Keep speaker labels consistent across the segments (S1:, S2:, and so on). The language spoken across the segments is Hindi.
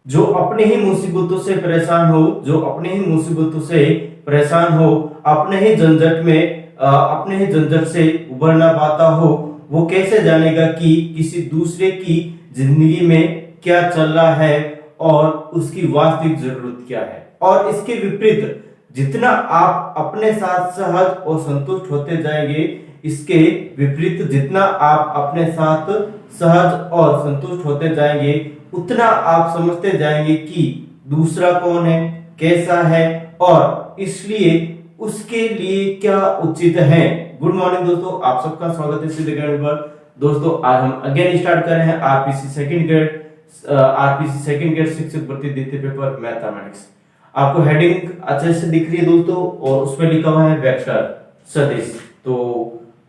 S1: जो अपने ही मुसीबतों से परेशान हो, जो अपने ही मुसीबतों से परेशान हो, अपने ही झंझट में अपने ही झंझट से उबर ना पाता हो, वो कैसे जानेगा कि किसी दूसरे की जिंदगी में क्या चल रहा है और उसकी वास्तविक जरूरत क्या है। और इसके विपरीत जितना आप अपने साथ सहज और संतुष्ट होते जाएंगे, इसके विपरीत जितना आप अपने साथ सहज और संतुष्ट होते जाएंगे, उतना आप समझते जाएंगे कि दूसरा कौन है, कैसा है और इसलिए उसके लिए क्या उचित है। गुड मॉर्निंग दोस्तों, आप सबका स्वागत है सिद्ध अकेडमी पर। दोस्तों आज हम अगेन स्टार्ट कर रहे हैं आरपीसी सेकंड ग्रेड शिक्षक भर्ती द्वितीय पेपर मैथमेटिक्स। आपको हेडिंग अच्छे से दिख रही है दोस्तों, और उसमें लिखा हुआ है वेक्टर सदिश। तो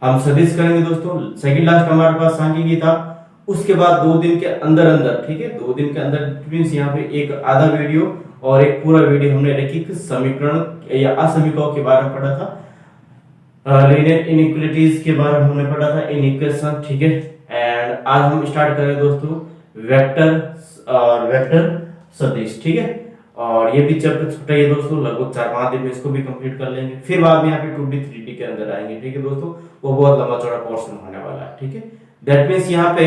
S1: हम सदिश करेंगे दोस्तों। सेकंड लास्ट हमारे पास सांख्यिकी था, उसके बाद 2 दिन के अंदर अंदर, ठीक है, 2 दिन के अंदर मींस यहाँ पे एक आधा वीडियो और एक पूरा वीडियो हमने रैखिक समीकरण या असमीकरणों के बारे में पढ़ा था, लीनियर इनइक्वालिटीज के बारे में हमने पढ़ा था, इनइक्वेशन, ठीक है। एंड आज हम स्टार्ट कर रहे हैं दोस्तों वेक्टर सदिश, ठीक है। और ये भी चैप्टर छोटा ही है दोस्तों, लगभग 4-5 दिन में इसको भी कंप्लीट कर लेंगे। फिर बाद में यहाँ पे 2D 3D के अंदर आएंगे, ठीक है दोस्तों। वो बहुत लंबा चौड़ा पोर्शन होने वाला है, ठीक है। दैट मींस यहाँ पे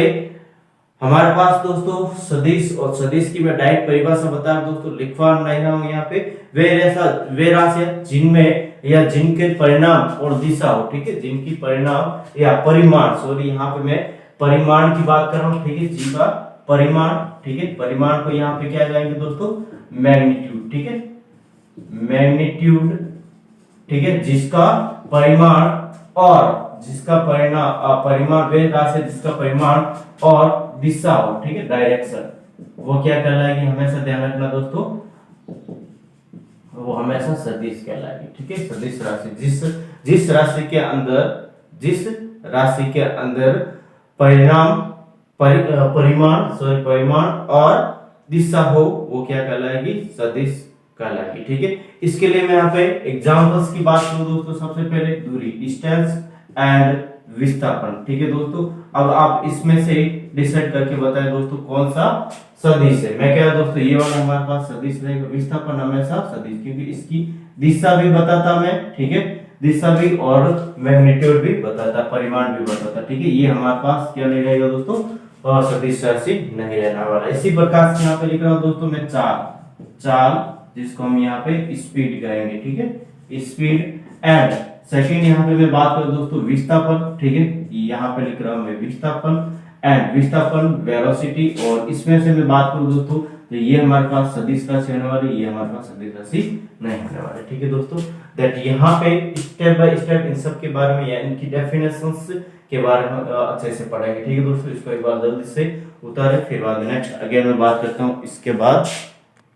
S1: हमारे पास दोस्तों सदिश, और सदिश की मैं डायरेक्ट परिभाषा बता रहा हूं दोस्तों, लिखवा नहीं रहा हूं यहाँ पे। वे राशियां जिनमें या जिनके परिणाम और दिशा हो, ठीक है, जिनकी परिणाम या परिमाण, सॉरी यहाँ पे मैं परिमाण की बात कर रहा हूँ, ठीक है, जी का परिमाण, ठीक है। परिमाण को यहाँ पे क्या जाएंगे दोस्तों, मैग्नीट्यूड, ठीक है, मैग्नीट्यूड, ठीक है, जिसका परिमाण और जिसका परिमाण वे राशि जिसका परिमाण और दिशा हो, ठीक है, डायरेक्शन, वो क्या कहलाएगी, हमेशा ध्यान रखना दोस्तों, वो हमेशा सदिश कहलाएगी, ठीक है। सदिश राशि जिस राशि के अंदर परिमाण और दिशा हो, वो क्या कहलाएगी, सदिश कहलाएगी, ठीक है। इसके लिए मैं यहाँ पे एग्जांपल्स की बात करूं दोस्तों, सबसे पहले दूरी, डिस्टेंस एंड विस्थापन, ठीक है दोस्तों। अब आप इसमें से डिसाइड करके बताएं दोस्तों कौन सा सदिश है। मैं कह रहा दोस्तों ये वाला हमारे पास सदिश रहेगा, विस्थापन हमेशा सदिश, क्योंकि इसकी दिशा भी बताता मैं, ठीक है, दिशा भी और मैग्नीट्यूड भी बताता, परिमाण भी बताता, ठीक है। ये हमारे पास क्या नहीं रहेगा दोस्तों, और सदिश राशि नहीं रहने वाला। इसी प्रकार से यहाँ पे लिख रहा हूँ दोस्तों मैं चाल, जिसको हम यहाँ पे स्पीड कहेंगे, ठीक है, स्पीड। एंड सेकंड यहाँ पे मैं बात करूं दोस्तों विस्थापन, ठीक है, यहाँ पे लिख रहा हूं मैं विस्थापन एंड विस्थापन वेलोसिटी। और इसमें से मैं बात करूं दोस्तों तो ये हमारे पास सदिश राशि होने वाली, ये हमारे पास सदिश राशि नहीं होने वाली, ठीक है दोस्तों। दैट यहाँ पे स्टेप बाय स्टेप इन सब के बारे में या इनकी डेफिनेशंस के बारे में अच्छे से पढ़ेंगे, ठीक है दोस्तों। इसको एक बार जल्दी से उतारे, फिर बाद नेक्स्ट अगेन मैं बात करता हूँ इसके बाद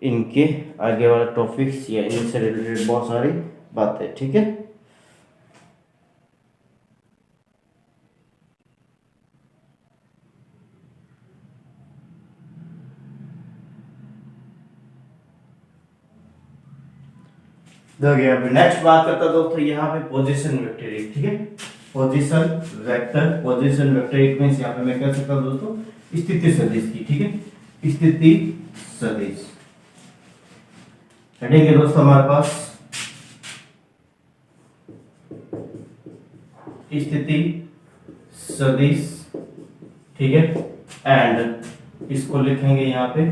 S1: इनके आगे वाला टॉपिक्स या इनसे रिलेटेड बहुत सारी बातें, ठीक है। नेक्स्ट बात करता दोस्तों यहाँ पे पोजीशन वेक्टर, ठीक है, पोजीशन वेक्टर इट मींस यहाँ पे मैं कह सकता हूँ दोस्तों स्थिति सदिश की, ठीक है, स्थिति सदिश। हेडिंग है दोस्तों हमारे पास स्थिति सदिश, ठीक है। एंड इसको लिखेंगे यहाँ पे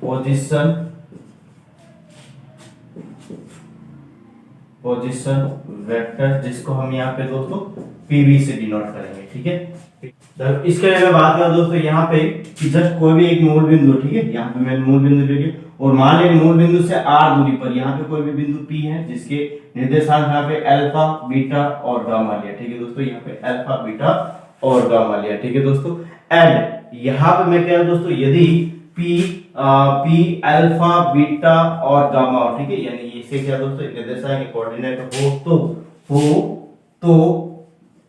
S1: पोजीशन वेक्टर, जिसको हम यहाँ पे दोस्तों पीवी से डिनोट करेंगे, ठीक है। तो इसके लिए मैं बात करूं दोस्तों यहाँ पे कि जस्ट कोई भी एक मूल बिंदु, ठीक है, यहाँ पे मैंने मूल बिंदु ले लिया और मान लें मूल बिंदु से r दूरी पर यहाँ पे कोई भी बिंदु P है जिसके निर्देशांक यहाँ पे अल्फा, बीटा और गामा लिया, ठीक है दोस्तों, यहाँ पे अल्फा, बीटा और गामा लिया, ठीक है दोस्तों। एंड यहाँ पे मैं कह रहा हूं दोस्तों यदि P अल्फा, बीटा और गामा हो, ठीक है, यानी इसे क्या दोस्तों निर्देशांक कोऑर्डिनेट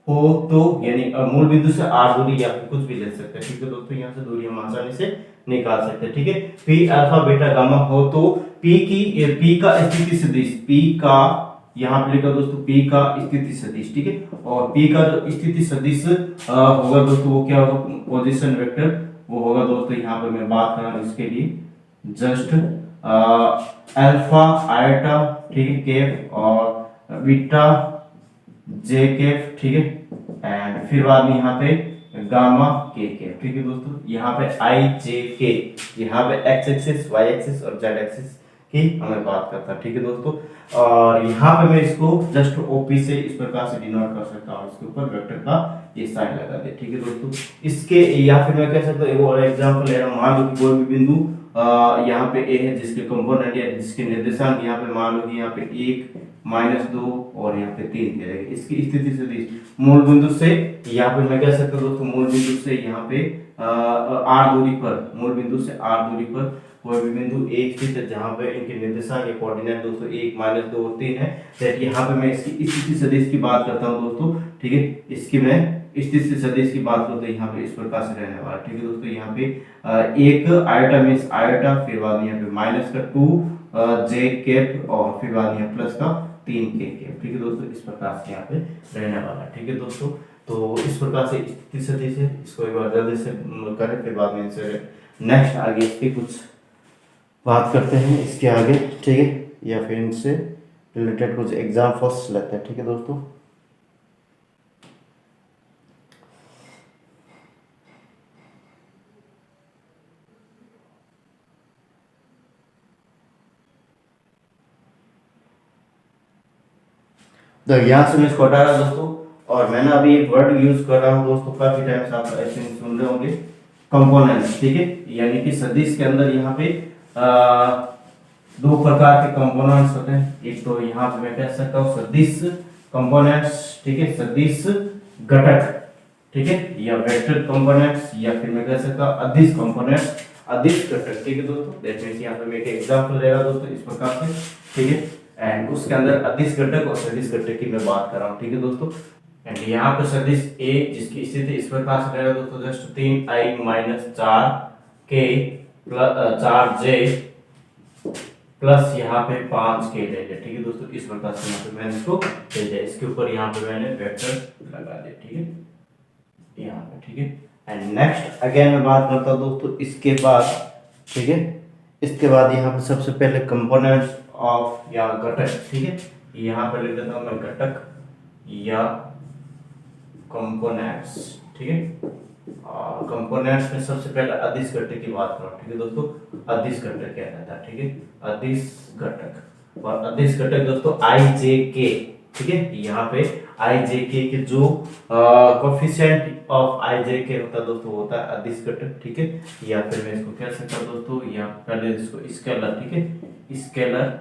S1: हो तो यानी मूल बिंदु से r दूरी या फिर कुछ भी ले सकते हैं, ठीक है दोस्तों। यहाँ से दूरी हम आसानी से निकाल सकते हैं, ठीक है। P अल्फा, बीटा, गामा हो तो P का स्थिति सदिश, P का यहाँ पे लिखा दोस्तों P का स्थिति सदिश, ठीक है। और P का जो स्थिति सदिश होगा दोस्तों वो क्या होगा, पोजीशन वेक्टर, वो होगा दोस्तों यहाँ पे मैं बात कर रहा हूँ इसके लिए जस्ट अल्फा आयोटा, ठीक है, केफ और बीटा जे केफ, ठीक है, एंड फिर बाद में यहाँ पे गामा के केफ, ठीक है दोस्तों। यहाँ पे आई जे के, यहाँ पे एक्स एक्सिस, वाई एक्सिस और जेड एक्सिस की हमें बात करता है, ठीक है दोस्तों। और यहाँ पे मैं इसको जस्ट ओपी से इस प्रकार से डिनोट कर सकता हूँ, इसके ऊपर वेक्टर का ये साइन लगा दे, ठीक है दोस्तों। इसके या फिर मैं कह सकता हूँ एक और एग्जांपल ले रहा हूँ, मान लो कि कोई भी बिंदु यहाँ पे ए है जिसके कंपोनेंट या जिसके निर्देशांक यहाँ पे मान लो कि यहाँ पे 1 -2 और यहाँ पे 3 दे देंगे। इसकी स्थिति से मूल बिंदु से यहाँ पे मैं कह सकता हूँ दोस्तों, मूल बिंदु से यहाँ पे r दूरी पर, मूल बिंदु से r दूरी पर कोई भी बिंदु एक स्थित है जहाँ पे इनके निर्देशांक या कोऑर्डिनेट दोस्तों 1 -2 और 3 है। दैट यहाँ पे मैं इसकी स्थिति सदिश की बात करता हूँ दोस्तों, ठीक है। इसकी मैं स्थिति सदिश की बात करते हैं यहाँ पे इस प्रकार से रहने वाला, ठीक है दोस्तों। यहाँ पे एक आयोटा मीन्स आयोटा, फिर बाद यहाँ पे माइनस का 2 जे कैप और फिर बाद यहाँ प्लस का 3 के कैप, ठीक है दोस्तों। इस प्रकार से यहाँ पे रहने वाला, ठीक है दोस्तों। तो इस प्रकार से स्थिति सदिश है, इसको एक बार जल्दी से करें, फिर बाद में इनसे नेक्स्ट आगे इसकी कुछ बात करते हैं इसके आगे, ठीक है, या फिर इनसे रिलेटेड कुछ एग्जाम्पल्स लेते हैं, ठीक है दोस्तों। तो यहाँ से मैं इसको हटा रहा दोस्तों, और मैंने अभी एक वर्ड यूज कर रहा हूँ दोस्तों, काफी टाइम से आप ऐसे सुन रहे होंगे, कंपोनेंट्स, ठीक है। यानी कि सदिश के अंदर यहाँ पे दो प्रकार के कंपोनेंट्स होते हैं। एक तो यहाँ पे मैं कह सकता हूँ सदिश कंपोनेंट्स, ठीक है, सदिश घटक, ठीक है, या वेक्टर कंपोनेंट्स, या फिर मैं कह सकता हूँ अदिश कंपोनेंट्स, अदिश घटक, ठीक है दोस्तों। दैट मींस यहाँ पे मैं एक एग्जांपल ले रहा हूँ दोस्तों इस प्रकार से, ठीक है, एंड उसके अंदर अदिश घटक और सदिश घटक की मैं बात कर रहा हूँ, ठीक है दोस्तों। एंड यहाँ पे सदिश ए जिसकी स्थिति इस प्रकार से रहेगा दोस्तों, just 3i - 4k plus 4j plus यहाँ पे 5k ले लिया, ठीक है दोस्तों। इस प्रकार से यहाँ पे मैंने इसको ले लिया, इसके ऊपर यहाँ पे मैंने वेक्टर लगा दिया, ठीक है, यहाँ पे, ठीक है। एंड नेक्स्ट अगेन मैं बात करता हूँ दोस्तों इसके बाद, ठीक है, इसके बाद यहाँ पे सबसे पहले कंपोनेंट्स ऑफ या घटक, ठीक है, यहाँ पे लिख देता हूँ मैं घटक या कंपोनेंट्स, ठीक है। और कंपोनेंट्स में सबसे पहले अदिश घटक की बात करो, ठीक है दोस्तों। अदिश घटक क्या रहता है, ठीक है, अदिश घटक। और अदिश घटक दोस्तों आई जे के, ठीक है, यहाँ पे आई जे के जो कोफिशिएंट ऑफ आई जे के होता है दोस्तों, होता है अदिश घटक, ठीक है। या फिर मैं इसको कह सकता हूँ दोस्तों, या पहले इसको स्केलर, ठीक है, स्केलर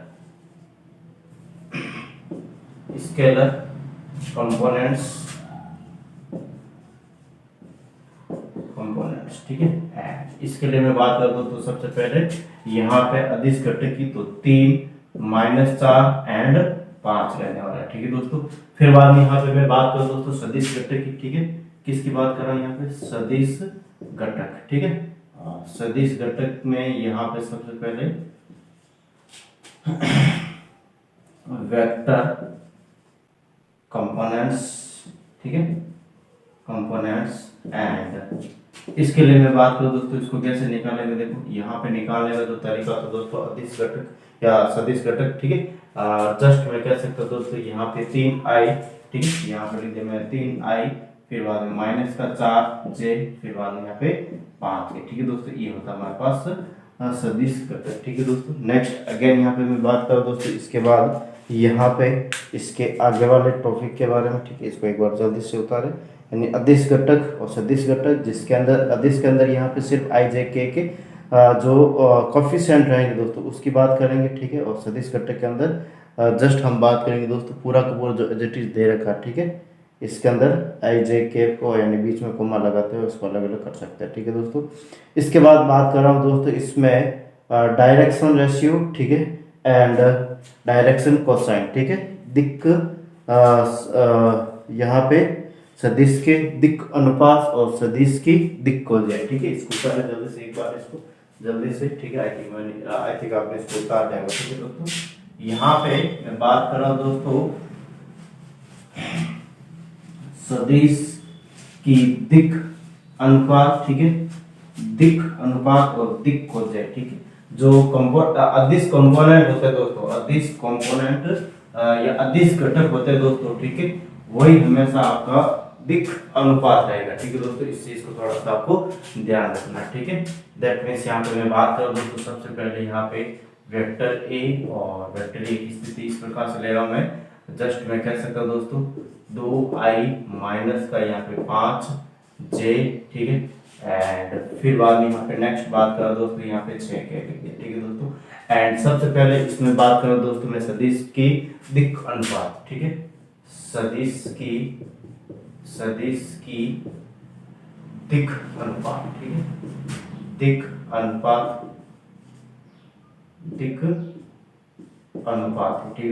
S1: स्केलर कंपोनेंट्स, ठीक है। इसके लिए मैं बात करता हूँ तो सबसे पहले यहाँ पे अदिश घटक की तो 3 -4 एंड 5 रहने वाला है, ठीक है दोस्तों। फिर बाद में यहाँ पे मैं बात करूँ दोस्तों सदिश घटक की, ठीक है, किसकी बात कर रहा हूँ यहाँ पे, सदिश घटक, ठीक है। सदिश घटक में यहाँ पे सबसे पहले वेक्टर कंपोनेंट्स, ठीक है, कंपोनेंट्स। एंड इसके लिए मैं बात करूं दोस्तों, इसको कैसे निकालेंगे, देखो यहाँ पे निकालने का जो तरीका तो दोस्तों अदिश घटक या सदिश घटक, ठीक है। जस्ट मैं कह सकता हूँ दोस्तों यहाँ पे 3i, ठीक है, यहाँ पे लिख दिया मैं 3i, फिर बाद में माइनस का 4j, फिर बाद में यहाँ पे 5k, ठीक है दोस्तों। ये होता है हमारे पास सदिश घटक, ठीक है दोस्तों। नेक्स्ट अगेन यहाँ पे मैं बात करूँ दोस्तों इसके बाद यहाँ पे इसके आगे वाले टॉपिक के बारे में, ठीक है, इसको एक बार जल्दी से उतारे, यानी अदिश घटक और सदिश घटक, जिसके अंदर अदिश के अंदर यहाँ पे सिर्फ आई जे के जो कोफिशिएंट रहेंगे दोस्तों उसकी बात करेंगे, ठीक है। और सदिश घटक के अंदर जस्ट हम बात करेंगे दोस्तों पूरा का पूरा जो एडजेक्टिव दे रखा है, ठीक है। इसके अंदर आई जे के को यानी बीच में कोमा लगाते हुए उसको अलग अलग कर सकते हैं, ठीक है दोस्तों। इसके बाद बात कर रहा हूँ दोस्तों इसमें डायरेक्शन रेशियो, ठीक है, एंड डायरेक्शन कोसाइन, ठीक है। दिक् यहाँ पे सदिश के दिक् अनुपात और सदिश की दिक् को जाए, ठीक है। इसको पहले जल्दी से एक बार इसको जल्दी से, ठीक है, आई थिंक आपने इसको उतार दिया, ठीक है दोस्तों। यहाँ पे मैं बात कर रहा हूँ दोस्तों सदिश की दिक् अनुपात, ठीक है, दिक् अनुपात और दिक् को जाए, ठीक है। जो अदिश कंपोनेंट होते हैं दोस्तों, अदिश कंपोनेंट या अदिश घटक होते हैं दोस्तों, ठीक है, वही हमेशा आपका दिक् अनुपात रहेगा, ठीक है दोस्तों। इस चीज को थोड़ा सा आपको ध्यान रखना है, ठीक है। दैट मीन्स यहाँ पे मैं बात कर दोस्तों, सबसे पहले यहाँ पे वेक्टर ए, और वेक्टर ए की स्थिति इस प्रकार से ले रहा हूँ मैं, जस्ट मैं कह सकता हूँ दोस्तों 2i माइनस का यहाँ पे 5j, ठीक है, एंड फिर बाद में यहाँ पे नेक्स्ट बात करो दोस्तों, यहाँ पे 6 के, ठीक है दोस्तों। एंड सबसे पहले इसमें बात करो दोस्तों मैं सदिश की दिक् अनुपात, ठीक है, सदिश की दिक् अनुपात, ठीक है, दिक् अनुपात, ठीक है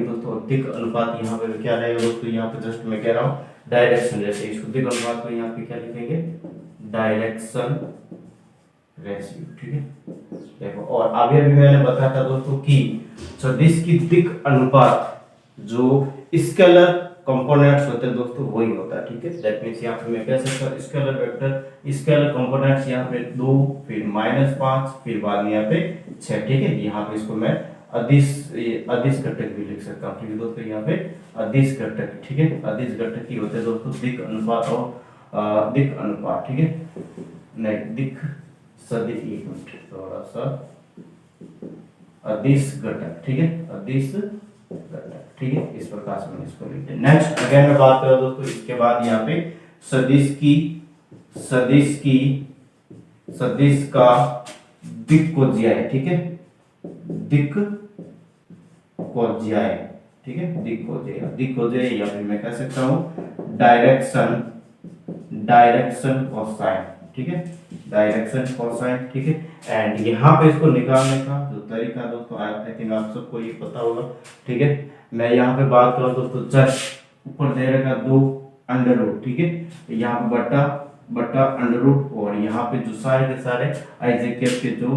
S1: दोस्तों। दिक् अनुपात यहाँ पे क्या रहेगा दोस्तों, यहाँ पे जस्ट मैं कह रहा हूँ डायरेक्शन, जैसे इसको दिक् अनुपात को यहाँ पे क्या लिखेंगे, डायरेक्शन रेशियो, ठीक है। देखो, और अभी मैंने बताया था दोस्तों कि सदिश की दिक् अनुपात जो स्केलर कंपोनेंट्स होते हैं दोस्तों वही होता है, ठीक है। दैट मींस यहाँ पे मैं कह सकता हूँ स्केलर वेक्टर, स्केलर कंपोनेंट्स यहाँ पे 2, फिर -5, फिर बाद में यहाँ पे 6, ठीक है। यहाँ पे इसको मैं अदिश घटक भी लिख सकता हूँ, ठीक है दोस्तों। यहाँ पे अदिश घटक, ठीक है, अदिश घटक की होते हैं दोस्तों दिक् अनुपात और दिक् अनुपात, ठीक है, नहीं दिक् सदिश, एक मिनट थोड़ा सा, अदिश घटक, ठीक है, अदिश घटक, ठीक है, इस प्रकार से मैंने इसको लिख दिया। नेक्स्ट अगेन मैं बात करूं दोस्तों, इसके बाद यहाँ पे सदिश का दिक् कोज्याय, ठीक है, दिक् कोज्याय, ठीक है, दिक् कोज्याय, या फिर मैं कह सकता हूँ डायरेक्शन कोसाइन, ठीक है, डायरेक्शन कोसाइन, ठीक है। एंड यहाँ पे इसको निकालने का जो तरीका दोस्तों, आई थिंक आप सबको ये पता होगा, ठीक है। मैं यहाँ पे बात करूँ दोस्तों, जस्ट ऊपर दे रखा 2 अंडर रूट, ठीक है, यहाँ पे बटा अंडर रूट, और यहाँ पे जो सारे के सारे आइजेकेफ के जो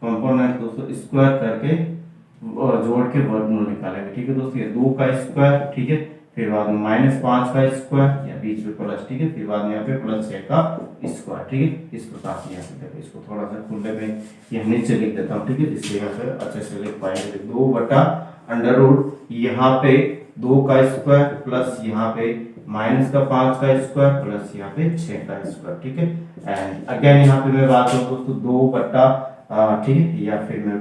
S1: कंपोनेंट दोस्तों स्क्वायर करके जोड़ के वर्गमूल निकालेंगे, ठीक है दोस्तों। ये 2 का स्क्वायर, ठीक है, फिर बाद में -5 का स्क्वायर, या बीच में प्लस, ठीक है, फिर बाद में यहाँ पे +6 का स्क्वायर, ठीक है। इस प्रकार से यहाँ पे देखो, इसको थोड़ा सा खुले में यहाँ नीचे लिख देता हूँ, ठीक है, जिससे यहाँ पे अच्छे से लिख पाएंगे। 2 बटा अंडर रूट, यहाँ पे 2 का स्क्वायर प्लस यहाँ पे -5 का स्क्वायर प्लस यहाँ पे 6 का स्क्वायर, ठीक है। एंड अगेन यहाँ पे मैं बात करूँ दोस्तों 2 बटा, ठीक है, या फिर मैं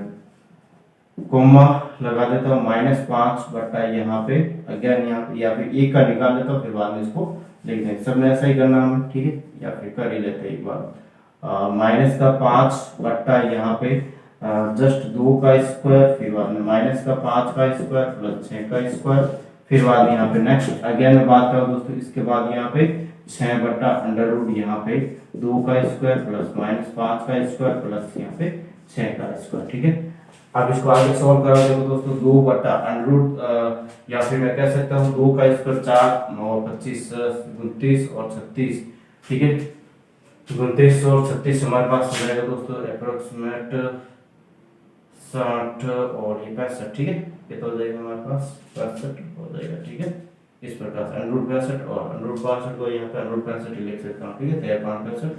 S1: कोमा लगा देता हूँ -5 बटा यहाँ पे अगेन यहाँ पे, या फिर 1 का निकाल देता हूँ, फिर बाद में इसको लिख देंगे। सब में ऐसा ही करना है, ठीक है, या फिर कर ही लेते हैं एक बार। -5 बटा यहाँ पे जस्ट 2 का स्क्वायर, फिर बाद में -5 का स्क्वायर प्लस 6 का स्क्वायर, फिर बाद में यहाँ पे नेक्स्ट अगेन मैं बात करूँ दोस्तों, इसके बाद यहाँ पे 6 बटा अंडर रूट, यहाँ पे 2 का स्क्वायर प्लस -5 का स्क्वायर प्लस यहाँ पे 6 का स्क्वायर, ठीक है। अब इसको आगे सॉल्व करो, देखो दोस्तों 2 बटा अंडर रूट, या फिर मैं कह सकता हूँ 2 का स्क्वायर 4, 9, 25, 29 और 36, ठीक है, 29 और 36 हमारे पास हो जाएगा दोस्तों अप्रोक्सीमेट 60 और ये 65, ठीक है। ये तो हो जाएगा हमारे पास 65 हो जाएगा, ठीक है। इस प्रकार से अंडर रूट 65 और अंडर रूट 65 को यहाँ पे अंडर रूट 65 लिख सकता हूँ, ठीक है, 65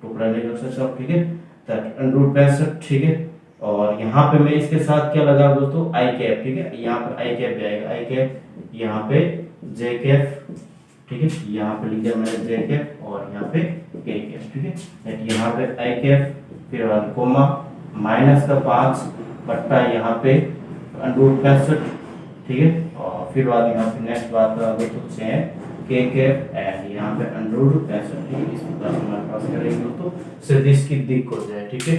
S1: टुकड़ा नहीं कर सकता हूँ, ठीक है, अंडर रूट 65, ठीक है। और यहाँ पे मैं इसके साथ क्या लगा दोस्तों, आई कैप, ठीक है, यहाँ पे आई कैप आएगा, आई कैप, यहाँ पे जे कैप, ठीक है, यहाँ पे लिख दिया मैंने जे कैप, और यहाँ पे के कैप, ठीक है। यहाँ पे आई कैप, फिर कोमा -5 बट्टा यहाँ पे अंडर रूट 65, ठीक है, और फिर बाद यहाँ पे नेक्स्ट बात करा दोस्तों 6 के कैप एंड यहाँ पे अंडर रूट 65, ठीक है। इस प्रकार से हमारे पास करेंगे दोस्तों सदिश की दिक् हो जाए, ठीक है।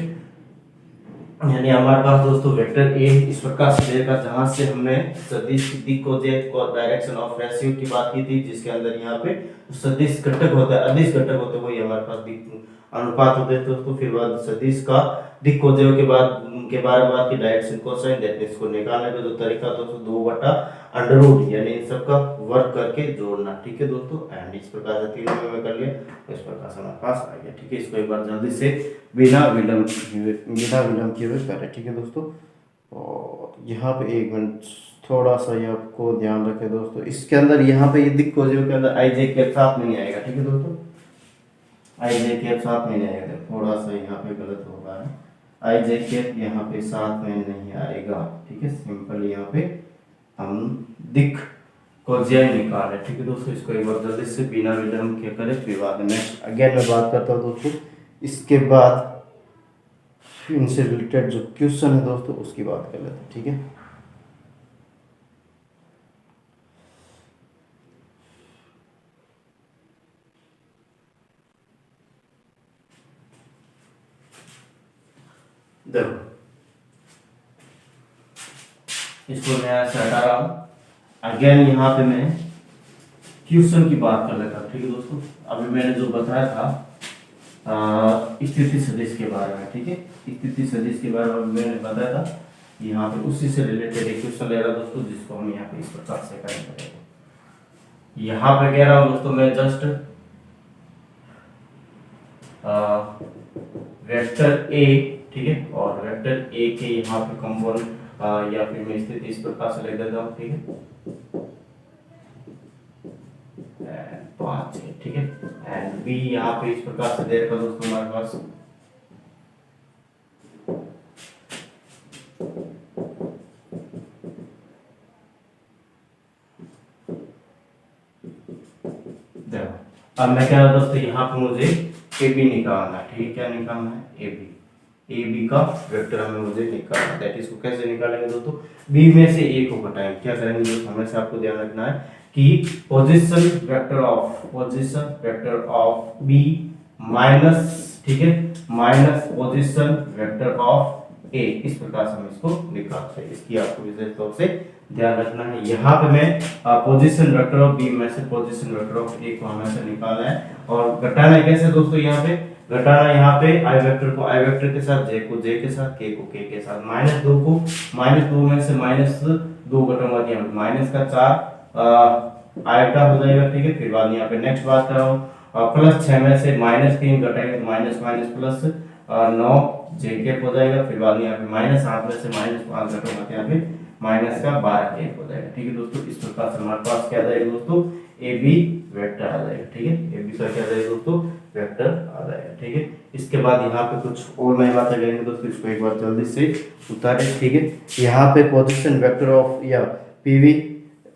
S1: यानी हमारे पास दोस्तों वेक्टर ए इस प्रकार से देगा, जहां से हमने सदिश की दिक् को डायरेक्शन ऑफ रेशियो की बात की थी, जिसके अंदर यहाँ पे सदिश घटक होता है, अदिश घटक होते हैं, वही हमारे पास दिक् अनुपात होते हैं दोस्तों। फिर बाद सदिश का दिक् को के बाद के बारे में बात की डायरेक्शन कोसाइन, दैट मींस को निकालने का जो तरीका दोस्तों 2 बटा अंडर रूट, यानी इन सब का वर्क करके जोड़ना, ठीक है दोस्तों। एंड इस प्रकार से तीनों में कर लिया, इस प्रकार से हमारे पास आ गया, ठीक है। इसको एक बार जल्दी से बिना विलंब किए हुए करें, ठीक है दोस्तों। और यहाँ पे एक मिनट थोड़ा सा ये आपको ध्यान रखें दोस्तों, इसके अंदर यहाँ पे ये दिक् को के अंदर आई जे के साथ नहीं आएगा, ठीक है दोस्तों, आई जे के साथ नहीं आएगा, थोड़ा सा यहाँ पे गलत होगा है, आई जे के यहाँ पे साथ में नहीं आएगा, ठीक है। सिंपल यहाँ पे हम दिख को जे निकाले, ठीक है दोस्तों। इसको एक बार जल्दी से बिना विलंब के करें, फिर बाद में नेक्स्ट अगेन मैं बात करता हूँ दोस्तों। इसके बाद इनसे रिलेटेड जो क्वेश्चन है दोस्तों उसकी बात कर लेते हैं, ठीक है। देखो इसको मैं ऐसे हटा रहा हूँ। अगेन यहाँ पे मैं क्वेश्चन की बात कर लेता हूँ, ठीक है दोस्तों। अभी मैंने जो बताया था स्थिति सदिश के बारे में, ठीक है। स्थिति सदिश के बारे में मैंने बताया था, यहाँ पे उसी से रिलेटेड एक क्वेश्चन ले रहा दोस्तों, जिसको हम यहाँ पे इस प्रकार से करेंगे। यहाँ पे कह रहा हूँ दोस्तों मैं जस्ट वेक्टर ए, ठीक है, और वेक्टर ए के यहाँ पे कंपोनेंट या फिर मैं स्थिति इस प्रकार से लिख देता हूँ, ठीक है। 5 है, ठीक है। एंड बी यहाँ पे इस प्रकार से दे रखा दोस्तों हमारे पास। देखो अब मैं कह रहा दोस्तों यहाँ पे मुझे ए बी निकालना है, ठीक है। क्या निकालना है? ए बी का वेक्टर हमें मुझे निकालना है। दैट इसको कैसे निकालेंगे दोस्तों? बी में से ए को घटाएंगे। क्या करेंगे दोस्तों? हमेशा आपको ध्यान रखना है कि position vector of B minus, ठीक है, minus position vector of A, इस प्रकार से हम इसको निकालते हैं। इसकी आपको विशेष तौर से ध्यान रखना है। यहाँ पे मैं पोजीशन वेक्टर ऑफ बी में से पोजीशन वेक्टर ऑफ ए को हमेशा निकालना है। और घटाना है कैसे दोस्तों? यहाँ पे घटाना, यहाँ पे आई वेक्टर को आई वेक्टर के साथ, जे को जे के साथ, के को के के साथ। -2 को -2 में से -2 घटाऊंगा, यहाँ पे माइनस का 4 आयटा हो जाएगा, ठीक है। फिर बाद यहाँ पे नेक्स्ट बात कर रहा हूँ, प्लस 6 में से -3 घटाएंगे, माइनस माइनस प्लस 9 जे के हो जाएगा। फिर बाद यहाँ पे -8 में से -5 घटाऊंगा, यहाँ पे माइनस का 12 के हो जाएगा, ठीक है दोस्तों। इस प्रकार से हमारे पास क्या आ जाएगा दोस्तों? ए बी वेक्टर आ जाएगा, ठीक है। ए बी का क्या आ जाएगा दोस्तों? वेक्टर आ जाएगा, ठीक है। इसके बाद यहाँ पे कुछ और नई बातें करेंगे दोस्तों, इसको एक बार जल्दी से उतारें, ठीक है। यहाँ पे पोजीशन वेक्टर ऑफ या पीवी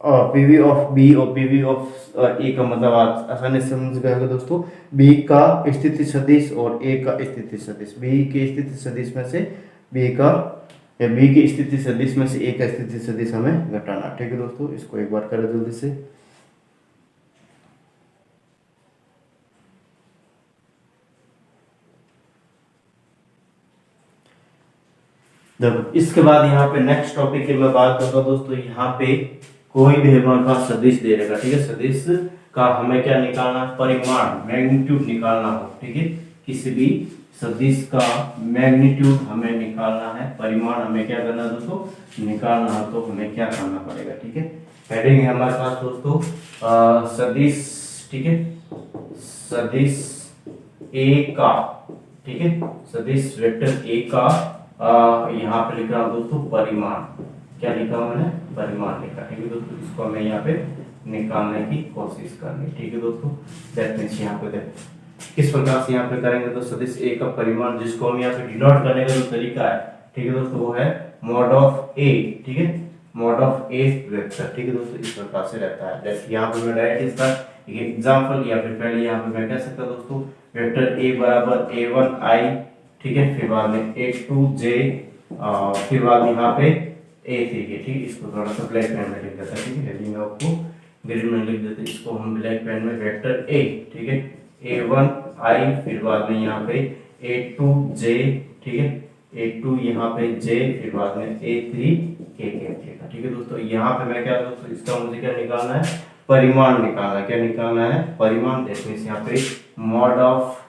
S1: ऑफ बी और पीवी ऑफ ए का मतलब आप आसानी से समझ गए दोस्तों। बी का स्थिति सदिश और ए का स्थिति सदिश। बी के स्थिति सदिश में से बी की स्थिति सदिश में से ए का स्थिति सदिश हमें घटाना, ठीक है दोस्तों। इसको एक बार करें जल्दी से। जब इसके बाद यहाँ पे नेक्स्ट टॉपिक की मैं बात करता हूँ दोस्तों। यहाँ पे कोई भी हमारे पास सदिश दे रहेगा, ठीक है। सदिश का हमें क्या निकालना? परिमाण, मैग्नीट्यूड निकालना हो, ठीक है। किसी भी सदिश का मैग्नीट्यूड हमें निकालना है, परिमाण हमें क्या करना है दोस्तों? निकालना है। तो हमें क्या करना पड़ेगा, ठीक है। हेडिंग है हमारे पास दोस्तों सदिश, ठीक है, सदिश ए का, ठीक है, सदिश वेक्टर ए का यहाँ पे लिख रहा हूँ दोस्तों परिमाण। क्या लिखा हूँ मैंने? परिमाण लिखा, ठीक है दोस्तों। इसको हमें यहाँ पे निकालने की कोशिश करनी, ठीक है दोस्तों। दैट मींस यहाँ पे किस प्रकार से यहाँ पे करेंगे तो सदिश ए का परिमाण, जिसको हम यहाँ पे डिनोट करने का जो तरीका है, ठीक है दोस्तों, वो है मॉड ऑफ ए, ठीक है, मॉड ऑफ ए वेक्टर, ठीक है दोस्तों। इस प्रकार से रहता है। जैसे यहाँ पे मैं डायरेक्ट इसका एग्जांपल या फिर पहले यहाँ पे मैं कह सकता दोस्तों वेक्टर ए बराबर a1 i, ठीक है, फिर बाद में a2 j, फिर बाद यहाँ पे a3 के, ठीक है। इसको थोड़ा सा ब्लैक पेन में लिख देता है, ठीक है। हेडिंग आपको ग्रीन में लिख देते हैं, इसको हम ब्लैक पेन में वेक्टर a, ठीक है, a1 i, फिर बाद में यहाँ पे a2 j, ठीक है, a2 यहाँ पे j, फिर बाद में a3 k, ठीक है दोस्तों। यहाँ पे मैं क्या दोस्तों इसका मुझे क्या निकालना है? परिमाण निकालना है। क्या निकालना है? परिमाण। देखिए यहाँ पे मॉड ऑफ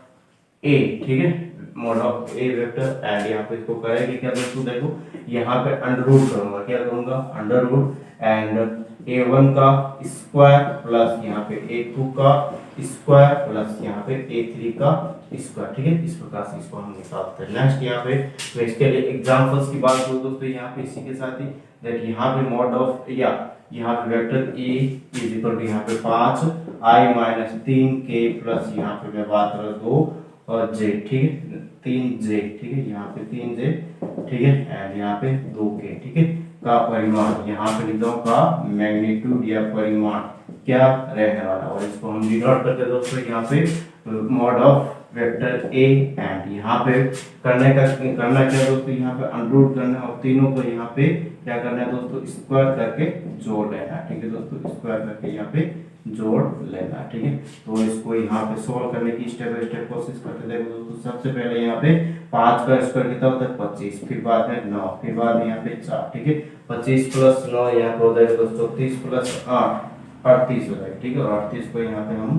S1: ए, ठीक है, mod of A vector. And यहाँ पे इसको करेंगे क्या दोस्तों? देखो यहाँ पे अंडर रूट करूंगा। क्या करूंगा? अंडर रूट एंड a1 का स्क्वायर प्लस यहाँ पे a2 का स्क्वायर प्लस यहाँ पे a3 का स्क्वायर, ठीक है। इस प्रकार से इसको हम निकालते हैं। नेक्स्ट यहाँ पे मैं इसके लिए एग्जांपल्स की बात करूँ दोस्तों, यहाँ पे इसी के साथ ही दैट यहाँ पे मॉड ऑफ या यहाँ पे vector a is equal to यहाँ पे 5 i - 3 k प्लस यहाँ पे मैं बात कर 2 और जे, ठीक है, 3J, ठीक है, यहाँ पे 3J, ठीक है, एंड यहाँ पे 2K, ठीक है, का परिमाण यहाँ पे लिख दो का मैग्नीट्यूड या परिमाण क्या रहने वाला, और इसको हम डिनोट करते हैं दोस्तों यहाँ पे mod of vector A, and यहाँ पे करना क्या दोस्तों, यहाँ पे अनरूट करना और तीनों को यहाँ पे क्या करना है दोस्तों, स्क्वायर करके जोड़ लेना, ठीक है दोस्तों, स्क्वायर करके यहाँ पे जोड़ लेना, ठीक है। तो इसको यहाँ पे सोल्व करने की स्टेप बाय स्टेप कोशिश करते देखो दोस्तों। सबसे पहले यहाँ पे 5 का स्क्वायर कितना होता है 25, फिर बाद में 9, फिर बाद में यहाँ पे 4, ठीक है, 25 प्लस 9 यहाँ पे हो जाएगा दोस्तों 30 प्लस 8 38 हो जाएगा, ठीक है, और 38 को यहाँ पे हम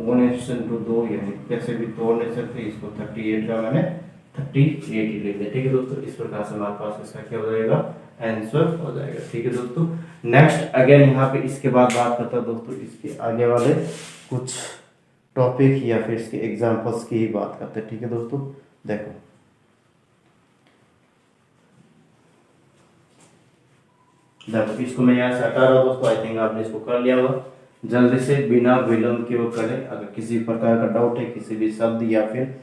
S1: 1/2 यानी कैसे भी तोड़ नहीं सकते, इसको 38 का मैंने 38 ही ले लिया, ठीक है दोस्तों। इस प्रकार से हमारे पास इसका क्या हो जाएगा, आंसर हो जाएगा, ठीक है दोस्तों। नेक्स्ट अगेन यहाँ पे इसके बाद बात करता हूँ दोस्तों, इसके आगे वाले कुछ टॉपिक या फिर इसके एग्जांपल्स की ही बात करते हैं, ठीक है दोस्तों। देखो इसको मैं यहाँ से हटा रहा हूँ दोस्तों, आई थिंक आपने इसको कर लिया होगा। जल्दी से बिना विलंब के वो करें। अगर किसी प्रकार का डाउट है किसी भी शब्द या फिर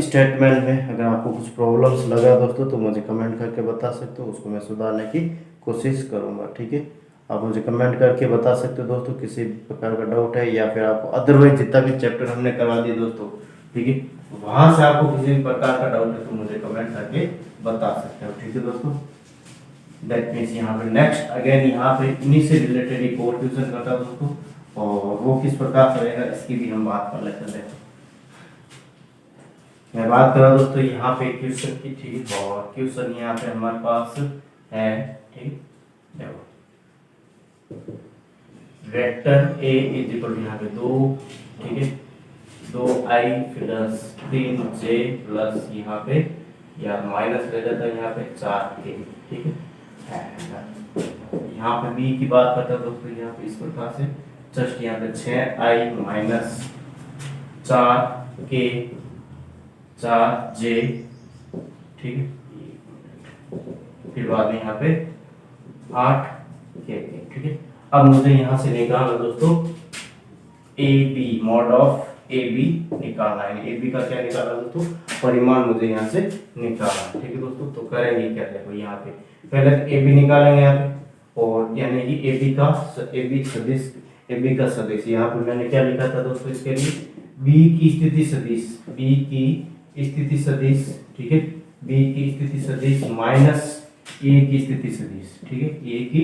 S1: स्टेटमेंट में अगर आपको कुछ प्रॉब्लम्स लगा दोस्तों तो मुझे कमेंट करके बता सकते हो, उसको मैं सुधारने की कोशिश करूँगा, ठीक है। आप मुझे कमेंट करके बता सकते हो दोस्तों किसी प्रकार का डाउट है, या फिर आपको अदरवाइज जितना भी चैप्टर हमने करवा दिए दोस्तों, ठीक है, वहाँ से आपको किसी भी प्रकार का डाउट है तो मुझे कमेंट करके बता सकते हो, ठीक है दोस्तों। दैट मीन्स यहाँ पे नेक्स्ट अगेन यहाँ पे इन्हीं से रिलेटेड एक और क्वेश्चन करता है दोस्तों, और वो किस प्रकार से रहेगा इसकी भी हम बात कर लेते हैं। मैं बात कर रहा हूँ दोस्तों यहाँ पे क्वेश्चन की, ठीक है, और क्वेश्चन यहाँ पे हमारे पास है, ठीक, देखो vector A is equal to यहाँ पे 2, ठीक है, 2i प्लस 3j प्लस यहाँ पे या माइनस रह जाता है यहाँ पे 4k, ठीक है। यहाँ पे b की बात करता है दोस्तों, यहाँ पे इस प्रकार से जस्ट यहाँ पे 6i माइनस 4k 4j, ठीक है, फिर बाद में यहाँ पे 8k, ठीक है। अब मुझे यहाँ से निकालना दोस्तों AB, मॉड ऑफ AB निकालना है, AB का क्या निकालना दोस्तों, परिमाण मुझे यहाँ से निकालना है, ठीक है दोस्तों। तो करेंगे क्या, देखो यहाँ पे पहले तो AB निकालेंगे यहाँ पे, और यानी कि AB का सदिश यहाँ पे मैंने क्या लिखा था दोस्तों, इसके लिए B की स्थिति सदिश, ठीक है, B की स्थिति सदिश माइनस A की स्थिति सदिश, ठीक है, A की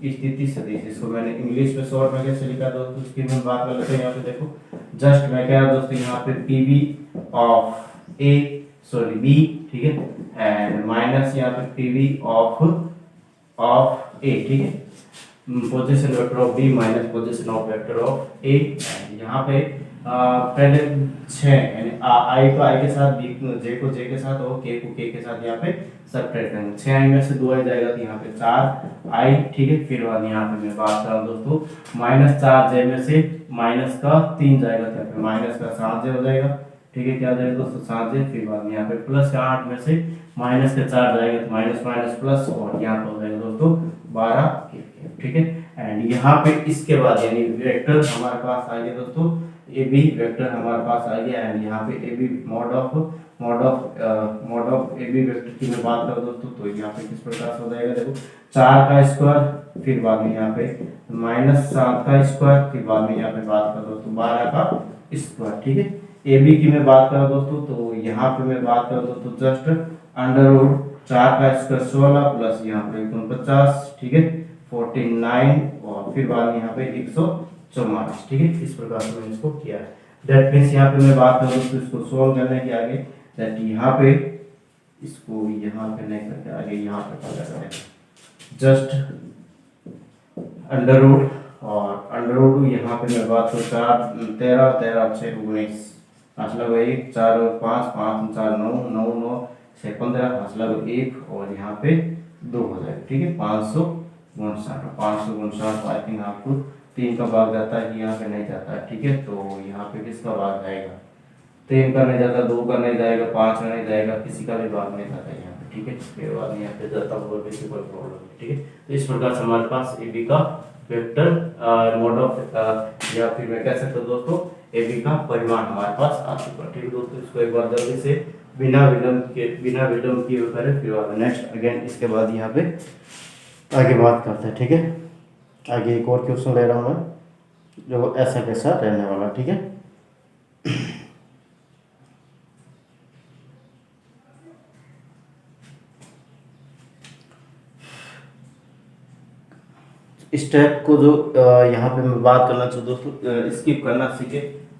S1: स्थिति सदिश। इसको मैंने इंग्लिश में शॉर्ट में कैसे लिखा दोस्तों, इसकी मैं बात कर लेते हैं। यहाँ पे देखो जस्ट मैं कह रहा दोस्तों यहाँ पे PB ऑफ B, ठीक है, एंड माइनस यहाँ पे PB ऑफ A, ठीक है, position vector of B minus position of vector of A। यहाँ पे पहले 6 यानी I को I के साथ, J को J के साथ और K को K के साथ यहाँ पे सबट्रैक्ट करेंगे। 6i में से 2i जाएगा तो यहाँ पे 4i, ठीक है। फिर बाद यहाँ पे मैं बात कर रहा हूँ दोस्तों माइनस 4j में से माइनस का 3 जाएगा तो यहाँ पे माइनस का 7j हो जाएगा, ठीक है, क्या जाएगा दोस्तों 7j। फिर बाद में यहाँ पे प्लस का 8 में से माइनस का 4 जाएगा तो माइनस माइनस प्लस, और यहाँ पे हो जाएगा दोस्तों 12, ठीक है। एंड यहाँ पे इसके बाद यानी वेक्टर हमारे पास आ गया दोस्तों, AB वेक्टर हमारे पास आ गया, एंड यहाँ पे AB mod of AB vector की मैं बात करूँ दोस्तों तो यहाँ पे किस प्रकार से हो जाएगा, देखो 4 का स्क्वायर, फिर बाद में यहाँ पे माइनस 7 का स्क्वायर, फिर बाद में यहाँ पे बात करो दोस्तों 12 का स्क्वायर, ठीक है। AB की मैं बात करूँ दोस्तों तो यहाँ पे मैं बात करूँ दोस्तों जस्ट अंडर रूट 4 का स्क्वायर 16 प्लस यहाँ पे 49, ठीक है, 49, और फिर बाद में यहाँ पे 144, ठीक है। इस प्रकार से मैंने इसको किया है। दैट मींस यहाँ पे मैं बात करूँ दोस्तों इसको सोल्व करने के आगे, दैट यहाँ पे इसको यहाँ पे नहीं करके आगे यहाँ पे पता करें जस्ट अंडर रूट, और अंडर रूट यहाँ पे मैं बात करूँ 4 13 13 6 19 मतलब 1 4 और 5 5 4 9 9 9 6 15 मतलब 1 और यहाँ पे 2 हो जाएगा, ठीक है, 559 आई थिंक आपको 3 का भाग जाता है, यहाँ पे नहीं जाता है, ठीक है। तो यहाँ पे किसका भाग जाएगा, 3 का नहीं जाता, 2 का नहीं जाएगा, 5 का नहीं जाएगा, किसी का भी भाग नहीं जाता यहाँ पे, ठीक है। फिर बाद में यहाँ पे जाता हुआ किसी कोई प्रॉब्लम नहीं, ठीक है। तो इस प्रकार से हमारे पास AB का वेक्टर मॉड ऑफ या फिर मैं कह सकता हूँ दोस्तों ए बी का परिमाण हमारे पास आ चुका। ठीक है दोस्तों, इसको एक बार जल्दी से बिना विलंब किए हुए करें, फिर नेक्स्ट अगेन इसके बाद यहाँ पे आगे बात करते हैं। ठीक है, आगे एक और क्वेश्चन ले रहा हूँ मैं जो ऐसा कैसा रहने वाला। ठीक है, स्टेप को जो यहाँ पे मैं बात करना चाहूँ दोस्तों, स्किप करना सीखे।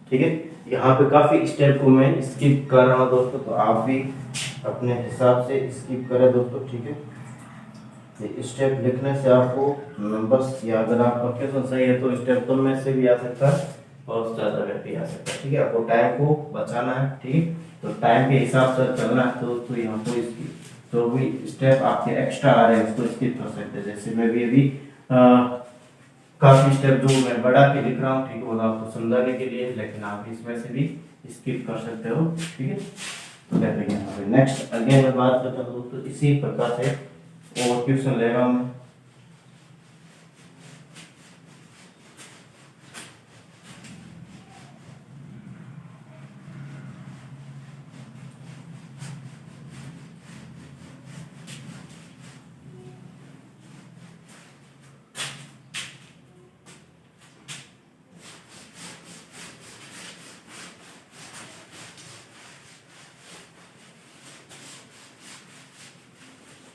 S1: ठीक है, यहाँ पे काफ़ी स्टेप को मैं स्किप कर रहा हूँ दोस्तों, तो आप भी अपने हिसाब से स्किप करें दोस्तों। ठीक है, स्टेप लिखने से आपको बस, या अगर आपका क्वेश्चन सही है तो स्टेप तो में से भी आ सकता है और ज़्यादा भी आ सकता है। ठीक है, आपको टाइम को बचाना है। ठीक है, तो टाइम के हिसाब से चलना है दोस्तों। यहाँ को इसकी जो भी स्टेप आपके एक्स्ट्रा आ रहे हैं उसको स्किप कर सकते हैं। जैसे मैं भी अभी काफी स्टेप जो मैं बढ़ा के लिख रहा हूँ, ठीक है, वो आपको समझाने के लिए, लेकिन आप इसमें से भी स्किप कर सकते हो। ठीक है, तो देखिए यहाँ पे नेक्स्ट अगेन मैं बात करता हूँ दोस्तों, इसी प्रकार से और क्वेश्चन ले रहा हूँ मैं।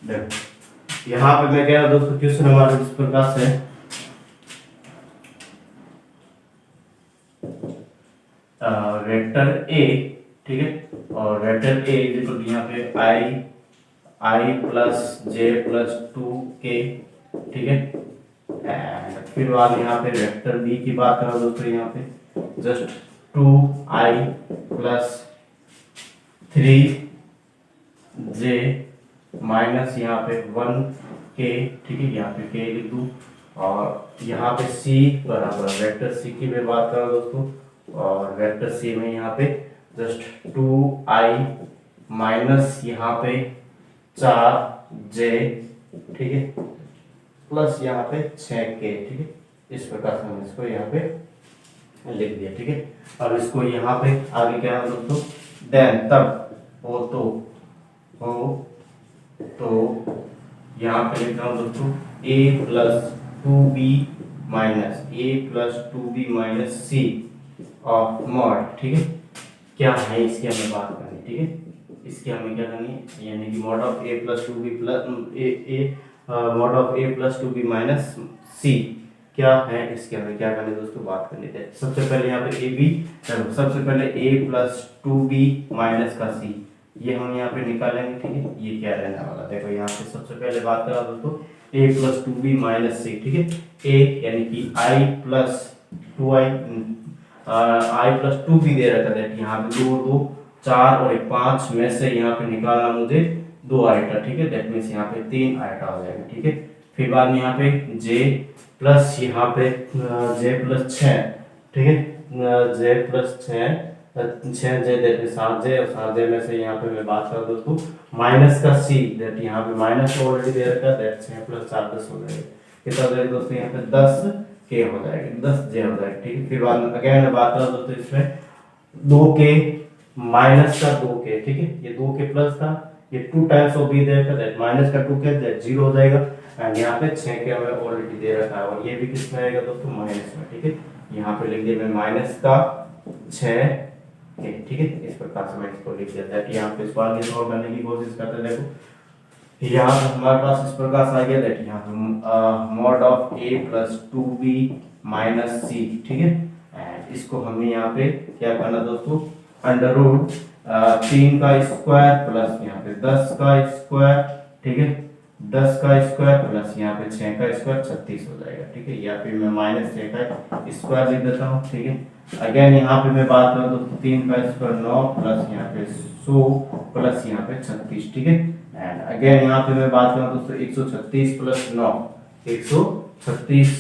S1: देखो यहाँ पे मैं कह रहा दोस्तों, क्वेश्चन हमारा इस प्रकार से वेक्टर ए, ठीक है, और वेक्टर ए इक्वल यहाँ पे आई प्लस जे प्लस 2k। ठीक है, एंड फिर बाद यहाँ पे वेक्टर बी की बात करो दोस्तों, यहाँ पे just 2i plus 3j minus यहाँ पे 1k। ठीक है, यहाँ पे k लिख दूँ, और यहाँ पे c बराबर वेक्टर c की मैं बात कर रहा हूँ दोस्तों, और वेक्टर c में यहाँ पे जस्ट 2i माइनस यहाँ पे 4j, ठीक है, प्लस यहाँ पे 6k। ठीक है, इस प्रकार से हम इसको यहाँ पे लिख दिया। ठीक है, अब इसको यहाँ पे आगे क्या है दोस्तों, देन तब हो तो यहाँ पे लिख रहा हूँ दोस्तों a plus 2b minus c of mod. ठीक है, क्या है इसकी हमें बात करनी। ठीक है, इसकी हमें क्या करनी है, यानी कि mod of a plus 2b plus mod of a plus 2b minus c क्या है, इसके हमें क्या करनी है दोस्तों, बात करनी है। सबसे पहले यहाँ पे सबसे पहले a प्लस 2b माइनस का c, ये हम यहाँ पे निकालेंगे। ठीक है, ये क्या रहने वाला, देखो यहाँ पे सबसे पहले बात करा दोस्तों a plus 2b minus c। ठीक है, a यानी कि i प्लस 2b दे रखा है, यहाँ पे 2 2 4 और 5 में से यहाँ पे निकालना मुझे 2 आइटा। ठीक है, दैट मीन्स यहाँ पे 3 आइटा हो जाएगा। ठीक है, फिर बाद में यहाँ पे j प्लस यहाँ पे j प्लस 6। ठीक है, j प्लस 6 j देते 7j, और 7j में से यहाँ पे मैं बात कर दोस्तों माइनस का c, दैट यहाँ पे माइनस ऑलरेडी दे रखा है, दैट 6 प्लस 4 10 हो जाएगा। कितना हो जाएगा दोस्तों, यहाँ पे 10k हो जाएगा, 10j हो जाएगा। ठीक है, फिर बाद में अगेन मैं बात कर दोस्तों इसमें 2k माइनस का 2k। ठीक है, ये 2k प्लस था, ये 2 टाइम्स ऑफ b दे रखा है, दैट माइनस का 2k, दैट 0 हो जाएगा, एंड यहाँ पे 6k हमें ऑलरेडी दे रखा है, और ये भी किस में आएगा दोस्तों, माइनस में। ठीक है, यहाँ पे लिख दिया मैं माइनस का 6। ठीक है, इस प्रकार से मैं इसको लिख देता है कि यहाँ पे इसको आगे सॉल्व करने की कोशिश करते हैं। देखो यहाँ पे हमारे पास इस प्रकार से आ गया, दैट यहाँ पे mod of a plus 2b minus c। ठीक है, एंड इसको हमें यहाँ पे क्या करना दोस्तों, अंडर रूट 3 का स्क्वायर प्लस यहाँ पे 10 का स्क्वायर। ठीक है, 10 का स्क्वायर प्लस यहाँ पे 6 का स्क्वायर 36 हो जाएगा। ठीक है, यहाँ पे मैं माइनस 6 का स्क्वायर लिख देता हूँ। ठीक है, अगेन यहाँ पे मैं बात करूँ तो 3 का स्क्वायर 9 प्लस यहाँ पे 100 प्लस यहाँ पे 36। ठीक है, एंड अगेन यहाँ पे मैं बात करूँ दोस्तों 136 प्लस 9, 136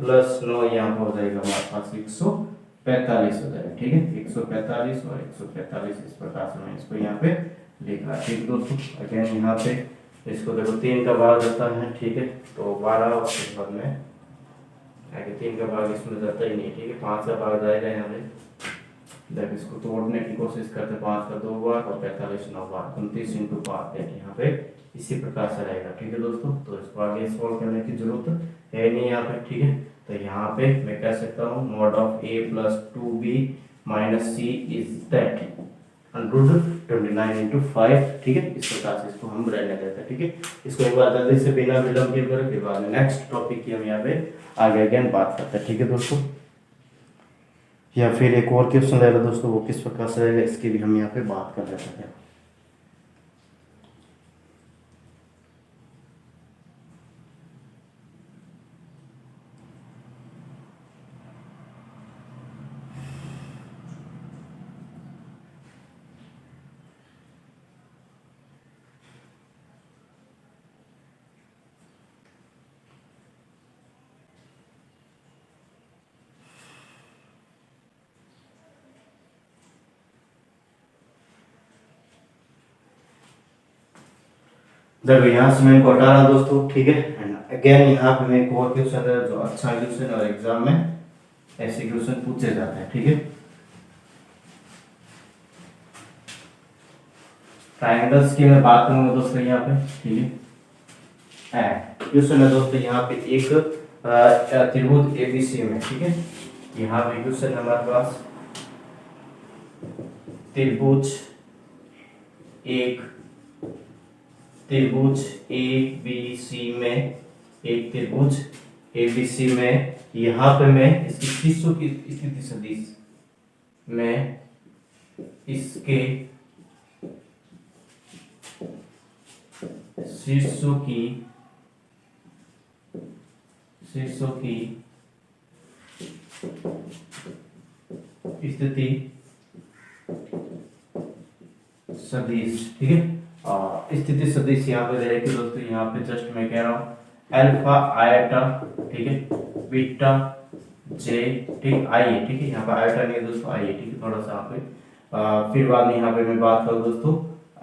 S1: प्लस 9 यहाँ पे हो जाएगा हमारे पास 145 हो जाएगा। ठीक है, 145 और 145 इस प्रकार से मैं इसको यहाँ पे लिख रहा। ठीक दोस्तों, अगेन यहाँ पे इसको देखो 3 का 12 जाता है। ठीक है, तो 12 और फिर बाद में आगे 3 का भाग इसमें जाता ही नहीं, ठीक है, 5 का भाग जाएगा यहाँ पे। जब इसको तोड़ने की कोशिश करते 5 का 2 बार और 45 9 बार, 29 इंटू 5 यहाँ पे इसी प्रकार से रहेगा, ठीक है दोस्तों। तो इसको आगे सॉल्व करने की जरूरत है नहीं यहाँ पे, ठीक है। तो यहाँ पे मैं कह सकता हूँ mod of a plus 2b minus c is that 129 into 5, ठीक है। इस प्रकार से इसको हम रहने देते हैं, ठीक है। इसको एक बार जल्दी से बिना विलंब के करें, फिर बाद में नेक्स्ट टॉपिक की हम यहाँ पे आगे अगेन बात करते हैं, ठीक है दोस्तों। या फिर एक और क्वेश्चन रहेगा दोस्तों, वो किस प्रकार से रहेगा इसकी भी हम यहाँ पे बात कर लेते हैं। देखो यहाँ से मैं इनको हटा रहा दोस्तों, ठीक है। एंड अगेन यहाँ पे मैं एक और क्वेश्चन है जो अच्छा क्वेश्चन और एग्जाम में ऐसे क्वेश्चन पूछे जाते हैं, ठीक है। ट्रायंगल्स की मैं बात करूंगा दोस्तों यहाँ पे, ठीक है। क्वेश्चन है दोस्तों यहाँ पे एक त्रिभुज एबीसी में, ठीक है। यहाँ पे क्वेश्चन है हमारे पास त्रिभुज ए बी सी में, एक त्रिभुज ए बी सी में यहाँ पे मैं इसकी शीर्षों की स्थिति सदिश में इसके शीर्षों की स्थिति सदिश, ठीक है। स्थिति सदिश यहाँ पे रहेगी दोस्तों, यहाँ पे जस्ट मैं कह रहा हूँ अल्फा आयटा, ठीक है, बीटा जे, ठीक, आई है, ठीक है। यहाँ पे आयटा नहीं है दोस्तों, आई है, ठीक है, थोड़ा सा यहाँ पे फिर बाद में यहाँ पे मैं बात करूँ दोस्तों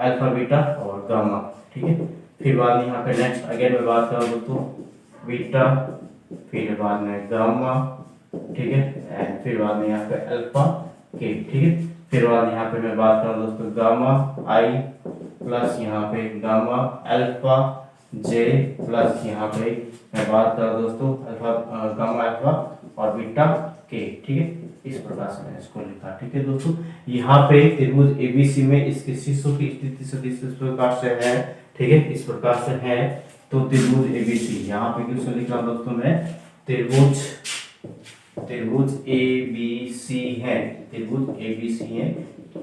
S1: अल्फा बीटा और गामा, ठीक है। फिर बाद में यहाँ पे नेक्स्ट अगेन मैं बात करूँ दोस्तों बीटा, फिर बाद में गामा, ठीक है, एंड फिर बाद में यहाँ पे अल्फा के, ठीक है। फिर बाद यहाँ पे मैं बात करूँ दोस्तों गामा आई प्लस यहाँ पे गामा अल्फा जे प्लस यहाँ पे मैं बात कर दोस्तों अल्फा गामा अल्फा और बीटा के, ठीक है। इस प्रकार से मैंने इसको लिखा, ठीक है दोस्तों। यहाँ पे त्रिभुज एबीसी में इसके शीर्षों की स्थिति सदिश इस प्रकार से है, ठीक है, इस प्रकार से है। तो त्रिभुज एबीसी यहाँ पे क्वेश्चन लिखा दोस्तों मैं त्रिभुज एबीसी है, त्रिभुज एबीसी है,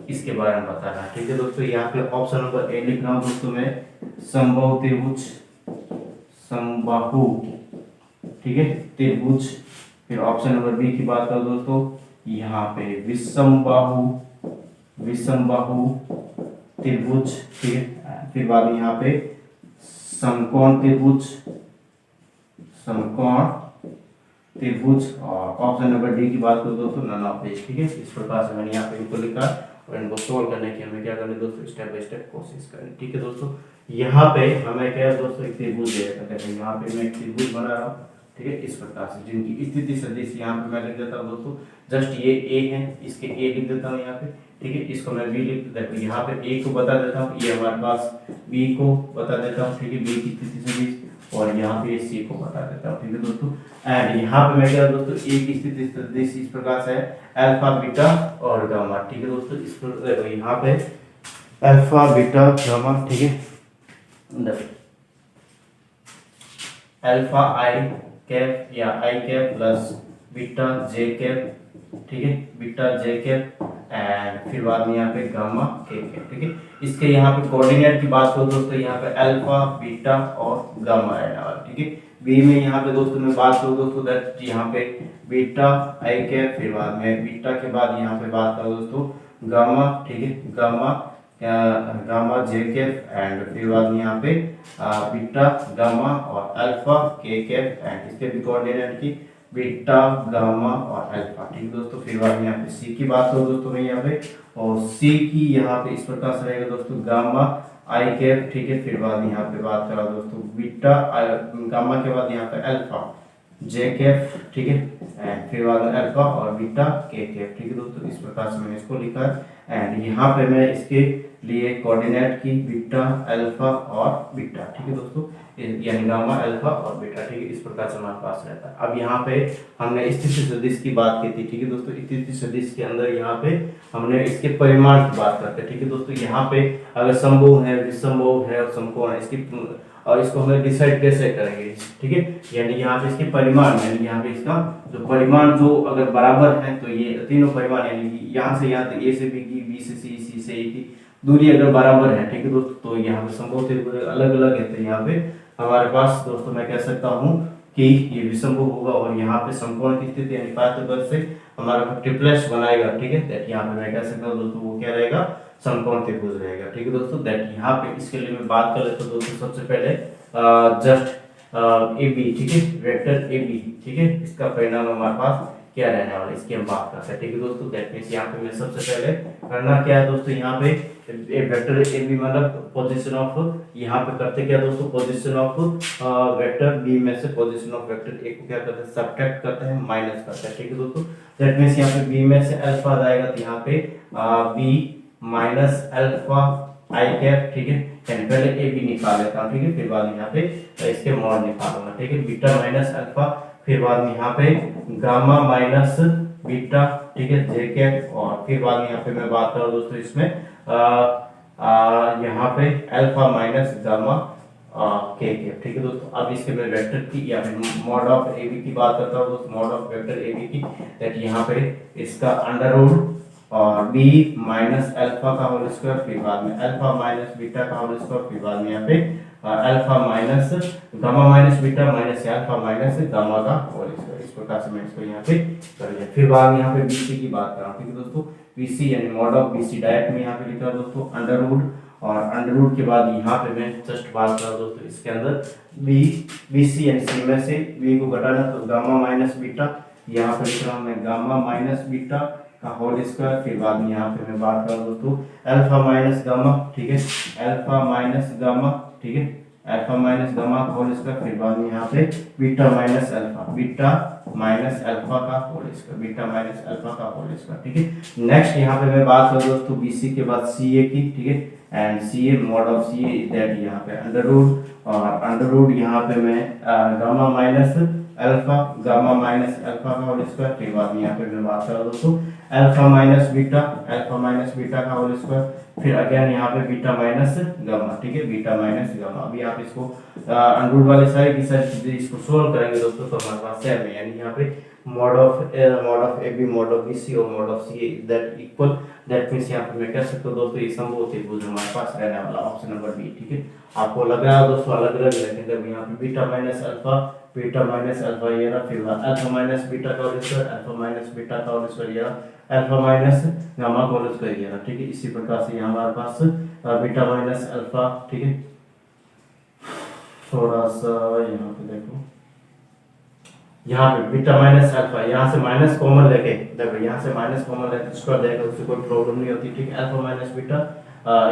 S1: इसके बारे में बताना, ठीक है दोस्तों। यहाँ पे ऑप्शन नंबर ए लिख रहा हूँ दोस्तों मैं समबाहु त्रिभुज, समबाहु, ठीक है, त्रिभुज। फिर ऑप्शन नंबर बी की बात करो दोस्तों, यहाँ पे विषमबाहु त्रिभुज, ठीक है। फिर बाद में यहाँ पे समकोण त्रिभुज और ऑप्शन नंबर डी की बात करो दोस्तों नन ऑफ दिस, ठीक है। इस प्रकार से मैंने यहाँ पे इनको लिखा और इनको सोल्व करने की हमें क्या करनी दोस्तों स्टेप बाय स्टेप कोशिश करनी, ठीक है दोस्तों। यहाँ पे हमें क्या है दोस्तों एक त्रिभुज है, यहाँ पे मैं एक त्रिभुज बना रहा हूँ, ठीक है, इस प्रकार से जिनकी स्थिति सदिश यहाँ पे मैं लिख देता हूँ दोस्तों, जस्ट ये ए है, इसके ए लिख देता हूँ यहाँ पे, ठीक है। इसको मैं बी लिख देता हूँ, यहाँ पे ए को बता देता हूँ, ये हमारे पास बी को बता देता हूँ, ठीक है, बी की स्थिति सदिश, और यहाँ पे सी को बता देता हूँ, ठीक है दोस्तों। एंड यहाँ पे मैं क्या दोस्तों ए की स्थिति सदिश इस प्रकार से है अल्फा बीटा और गामा, ठीक है दोस्तों। इस पर यहाँ पे अल्फा बीटा गामा, ठीक है, अल्फा आई कैप या आई कैप प्लस बीटा जे कैप, ठीक है, बीटा जे कैप एंड फिर बाद में यहाँ पे गामा के कैप, ठीक है। इसके यहाँ पे कोऑर्डिनेट की बात करो दोस्तों, यहाँ पे अल्फा बीटा और गामा रहने वाला, ठीक है। बी में यहाँ पे दोस्तों मैं बात करूँ दोस्तों दैट यहाँ पे बीटा आई कैप, फिर बाद में बीटा के बाद यहाँ पे बात करो दोस्तों गामा, ठीक है, गामा जे कैप एंड फिर बाद में यहाँ पे बीटा गामा और अल्फा के कैप एंड इसके भी कोऑर्डिनेट की बीटा गामा और अल्फा, ठीक है दोस्तों। फिर बाद में यहाँ पे सी की बात करो दोस्तों मैं यहाँ पे, और सी की यहाँ पे इस प्रकार से रहेगा दोस्तों गामा आई कैप, ठीक है। फिर बाद यहाँ पे बात करा दोस्तों बीटा गामा के बाद यहाँ पे अल्फा, जे कैप, ठीक है, एंड फिर बाद में अल्फा और बीटा के कैप, ठीक है दोस्तों। इस प्रकार से मैंने इसको लिखा है एंड यहाँ पे मैं इसके लिए कोऑर्डिनेट की बीटा, अल्फा और बीटा, ठीक है दोस्तों, यानी गामा, अल्फा और बीटा, ठीक है। इस प्रकार से हमारे पास रहता है। अब यहाँ पे हमने स्थिति सदिश की बात की थी, ठीक है दोस्तों। स्थिति सदिश के अंदर यहाँ पे हमने इसके परिमाण की बात करते हैं, ठीक है दोस्तों। यहाँ पे अगर समबाहु है, विषमबाहु है और समकोण है, इसकी और इसको हमें डिसाइड कैसे करेंगे, ठीक है। यानी यहाँ पे इसके परिमाण, यानी यहाँ पे इसका जो परिमाण जो अगर बराबर है तो ये तीनों परिमाण, यानी कि यहाँ से यहाँ तक ए से बी की, बी से सी से ए की दूरी अगर बराबर है, ठीक है दोस्तों, तो यहाँ पे समबाहु त्रिभुज अलग अलग है, तो यहाँ पे हमारे पास दोस्तों मैं कह सकता हूँ कि ये विषमबाहु होगा और यहाँ पे समकोण की स्थिति यानी पाइथागोरस से हमारा ट्रिप्लेट्स बनाएगा, ठीक है। दैट यहाँ पे मैं कह सकता हूँ दोस्तों वो क्या रहेगा, समकोण त्रिभुज रहेगा, ठीक है दोस्तों। दैट यहाँ पे इसके लिए मैं बात कर लेता हूँ दोस्तों। सबसे पहले जस्ट ए बी, ठीक है, वेक्टर ए बी, ठीक है, इसका परिणाम हमारे पास क्या रहने वाला है इसकी हम बात करते हैं, ठीक है दोस्तों। दैट मींस यहाँ पे मैं सबसे पहले करना क्या है दोस्तों, यहाँ पे वेक्टर ए बी मतलब पोजीशन ऑफ, यहाँ पे करते क्या दोस्तों, पोजीशन ऑफ वेक्टर बी में से पोजीशन ऑफ वेक्टर ए को क्या करते हैं, सब्ट्रैक्ट करते हैं, माइनस करते हैं, ठीक है दोस्तों। दैट मींस यहाँ पे बी में से अल्फा आएगा तो यहाँ पे बी माइनस अल्फा आई कैप, ठीक है। यानी पहले ए बी निकाल लेता हूँ, ठीक है, फिर बाद में यहाँ पे इसके मॉड निकालूंगा, ठीक है। बीटा माइनस अल्फा, फिर बाद में यहाँ पे गामा माइनस बीटा, ठीक है, जे कैप, और फिर बाद में यहाँ पे मैं बात करूँ दोस्तों इसमें यहाँ पे अल्फा माइनस गामा के कैप, ठीक है दोस्तों। अब इसके मैं वेक्टर की या फिर मॉड ऑफ ए बी की बात करता हूँ दोस्तों, mod of vector A B की, दैट यहाँ पे इसका अंडर रूट और b माइनस अल्फा का होल स्क्वायर, फिर बाद में अल्फा माइनस बीटा का होल स्क्वायर, फिर बाद में यहाँ पे alpha minus gamma minus beta minus alpha minus gamma का होल स्क्वायर। इस प्रकार से मैं इसको यहाँ पे कर लिया। फिर बाद में यहाँ पे bc की बात कर रहा हूँ, ठीक है दोस्तों। bc यानी मॉड ऑफ bc डायरेक्ट में यहाँ पे लिखा दोस्तों अंडर रूट, और अंडर रूट के बाद यहाँ पे मैं जस्ट बात कर रहा हूँ दोस्तों इसके अंदर bc यानी c में से b को घटाना तो गामा माइनस बीटा, यहाँ पे लिख रहा हूँ मैं गामा माइनस बीटा का होल स्क्वायर, फिर बाद में यहाँ पे मैं बात कर रहा हूँ दोस्तों अल्फा माइनस गामा, ठीक है, अल्फा माइनस गामा, ठीक है, अल्फा माइनस गामा का होल स्क्वायर, फिर बाद में यहाँ पे beta minus alpha, beta minus alpha का whole square, beta minus alpha का होल स्क्वायर, ठीक है। नेक्स्ट यहाँ पे मैं बात करूँ दोस्तों बीसी के बाद सीए की, ठीक है, and CA mod of CA is that यहाँ पे अंडर रूट, और अंडर रूट यहाँ पे मैं gamma minus alpha, gamma minus alpha का होल स्क्वायर, फिर बाद में यहाँ पे मैं बात कर रहा हूँ दोस्तों अल्फा माइनस बीटा का होल स्क्वायर, फिर अगेन यहाँ पे बीटा माइनस गामा, ठीक है, बीटा माइनस गामा। अभी आप इसको अंडर रूट वाले सारे की सारी चीजें इसको सोल्व करेंगे दोस्तों तो हमारे पास सेम है, यानी यहाँ पे mod of A B mod of B C और mod of C A that equal, that means यहाँ पे मैं कह सकता हूँ दोस्तों ये समबाहु त्रिभुज हमारे पास रहने वाला ऑप्शन नंबर बी, ठीक है। आपको लग रहा है दोस्तों अलग अलग, लेकिन जब यहाँ पे बीटा माइनस अल्फा ये रहा, फिर अल्फा माइनस बीटा का whole square, alpha minus beta का होल स्क्वायर ये रहा, अल्फा माइनस गामा का होल स्क्वायर ये रहा, ठीक है। इसी प्रकार से यहाँ हमारे पास बीटा माइनस अल्फा, ठीक है, थोड़ा सा यहाँ पे देखो, यहाँ पे बीटा माइनस अल्फा, यहाँ से माइनस कॉमन लेके देखो, यहाँ से माइनस कॉमन लेके स्क्वायर देगा उससे कोई प्रॉब्लम नहीं होती, ठीक है। अल्फा माइनस बीटा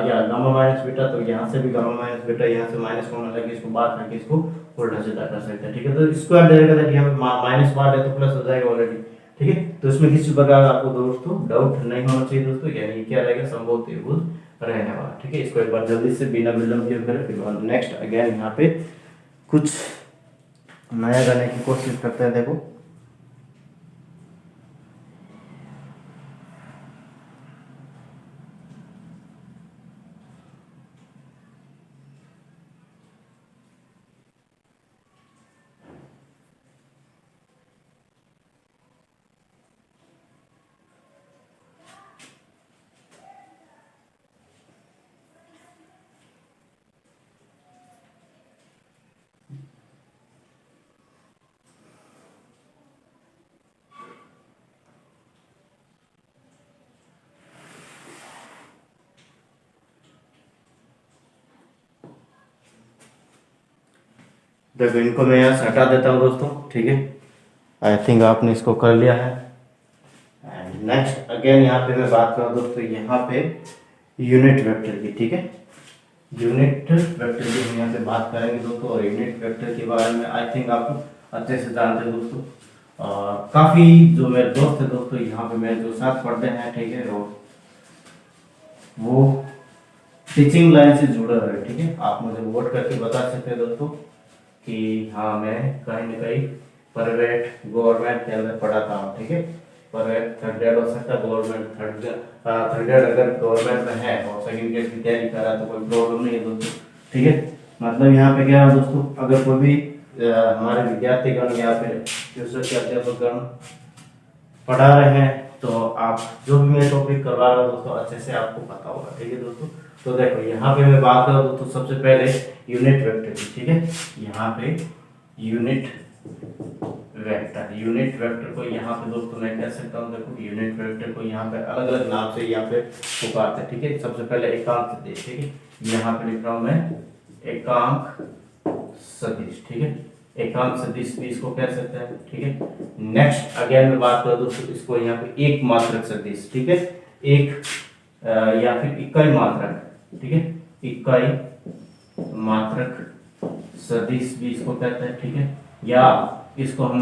S1: या गामा माइनस बीटा, तो यहाँ से भी गामा माइनस बीटा, यहाँ से माइनस कॉमन लेके इसको बाहर करके इसको उल्टा सीधा कर सकते हैं, ठीक है। तो स्क्वायर देगा तो यहाँ पे माइनस बाहर है तो प्लस हो जाएगा ऑलरेडी, ठीक है। तो इसमें किसी प्रकार आपको दोस्तों डाउट नहीं होना चाहिए दोस्तों, यानी क्या रहेगा समबाहु त्रिभुज रहने वाला, ठीक है। इसको एक बार जल्दी से बिना विलंब किए करें। फिर नेक्स्ट अगेन यहाँ पे कुछ नया करने की कोशिश करते हैं, देखो देखो इनको मैं यहाँ से हटा देता हूँ दोस्तों, ठीक है। आई थिंक आपने इसको कर लिया है। एंड नेक्स्ट अगेन यहाँ पे मैं बात करूँ दोस्तों यहाँ पे यूनिट वेक्टर की, ठीक है। यूनिट वेक्टर की हम यहाँ पे बात करेंगे दोस्तों, और यूनिट वेक्टर के बारे में आई थिंक आप अच्छे से जानते हैं दोस्तों। और काफी जो मेरे दोस्त है दोस्तों यहाँ पे मेरे जो साथ पढ़ते हैं, ठीक है, वो टीचिंग लाइन से जुड़े हुए हैं, ठीक है। आप मुझे वोट करके बता सकते हैं दोस्तों कि हाँ मैं कहीं ना कहीं प्राइवेट गवर्नमेंट के अंदर पढ़ाता हूँ, ठीक है। प्राइवेट थर्ड ग्रेड हो सकता है, गवर्नमेंट थर्ड ग्रेड अगर गवर्नमेंट में है और सेकंड ग्रेड की तैयारी कर रहा है तो कोई प्रॉब्लम नहीं है दोस्तों, ठीक है। मतलब यहाँ पे क्या है दोस्तों, अगर कोई भी हमारे विद्यार्थीगण यहाँ पे ट्यूशन के अध्यापकगण पढ़ा रहे हैं तो आप जो भी मैं टॉपिक करवा रहा हूँ दोस्तों अच्छे से आपको पता होगा, ठीक है दोस्तों। तो देखो यहाँ पे मैं बात करूँ दोस्तों सबसे पहले यूनिट वेक्टर की, ठीक है। यहाँ पे यूनिट वेक्टर को यहाँ पे दोस्तों मैं कह सकता हूँ, देखो यूनिट वेक्टर को यहाँ पे अलग अलग नाम से यहाँ पे पुकारते हैं, ठीक है। सबसे पहले एकांक सदिश, ठीक है, यहाँ पे लिख रहा हूँ मैं एकांक सदिश, ठीक है। एकांक सदिश भी इसको कह सकते हैं, ठीक है। नेक्स्ट अगेन मैं बात करूँ दोस्तों इसको यहाँ पे एक मात्रक सदिश, ठीक है, एक या फिर इकाई मात्रक, ठीक है, इकाई मात्रक सदिश भी इसको कहते हैं, ठीक है। या इसको हम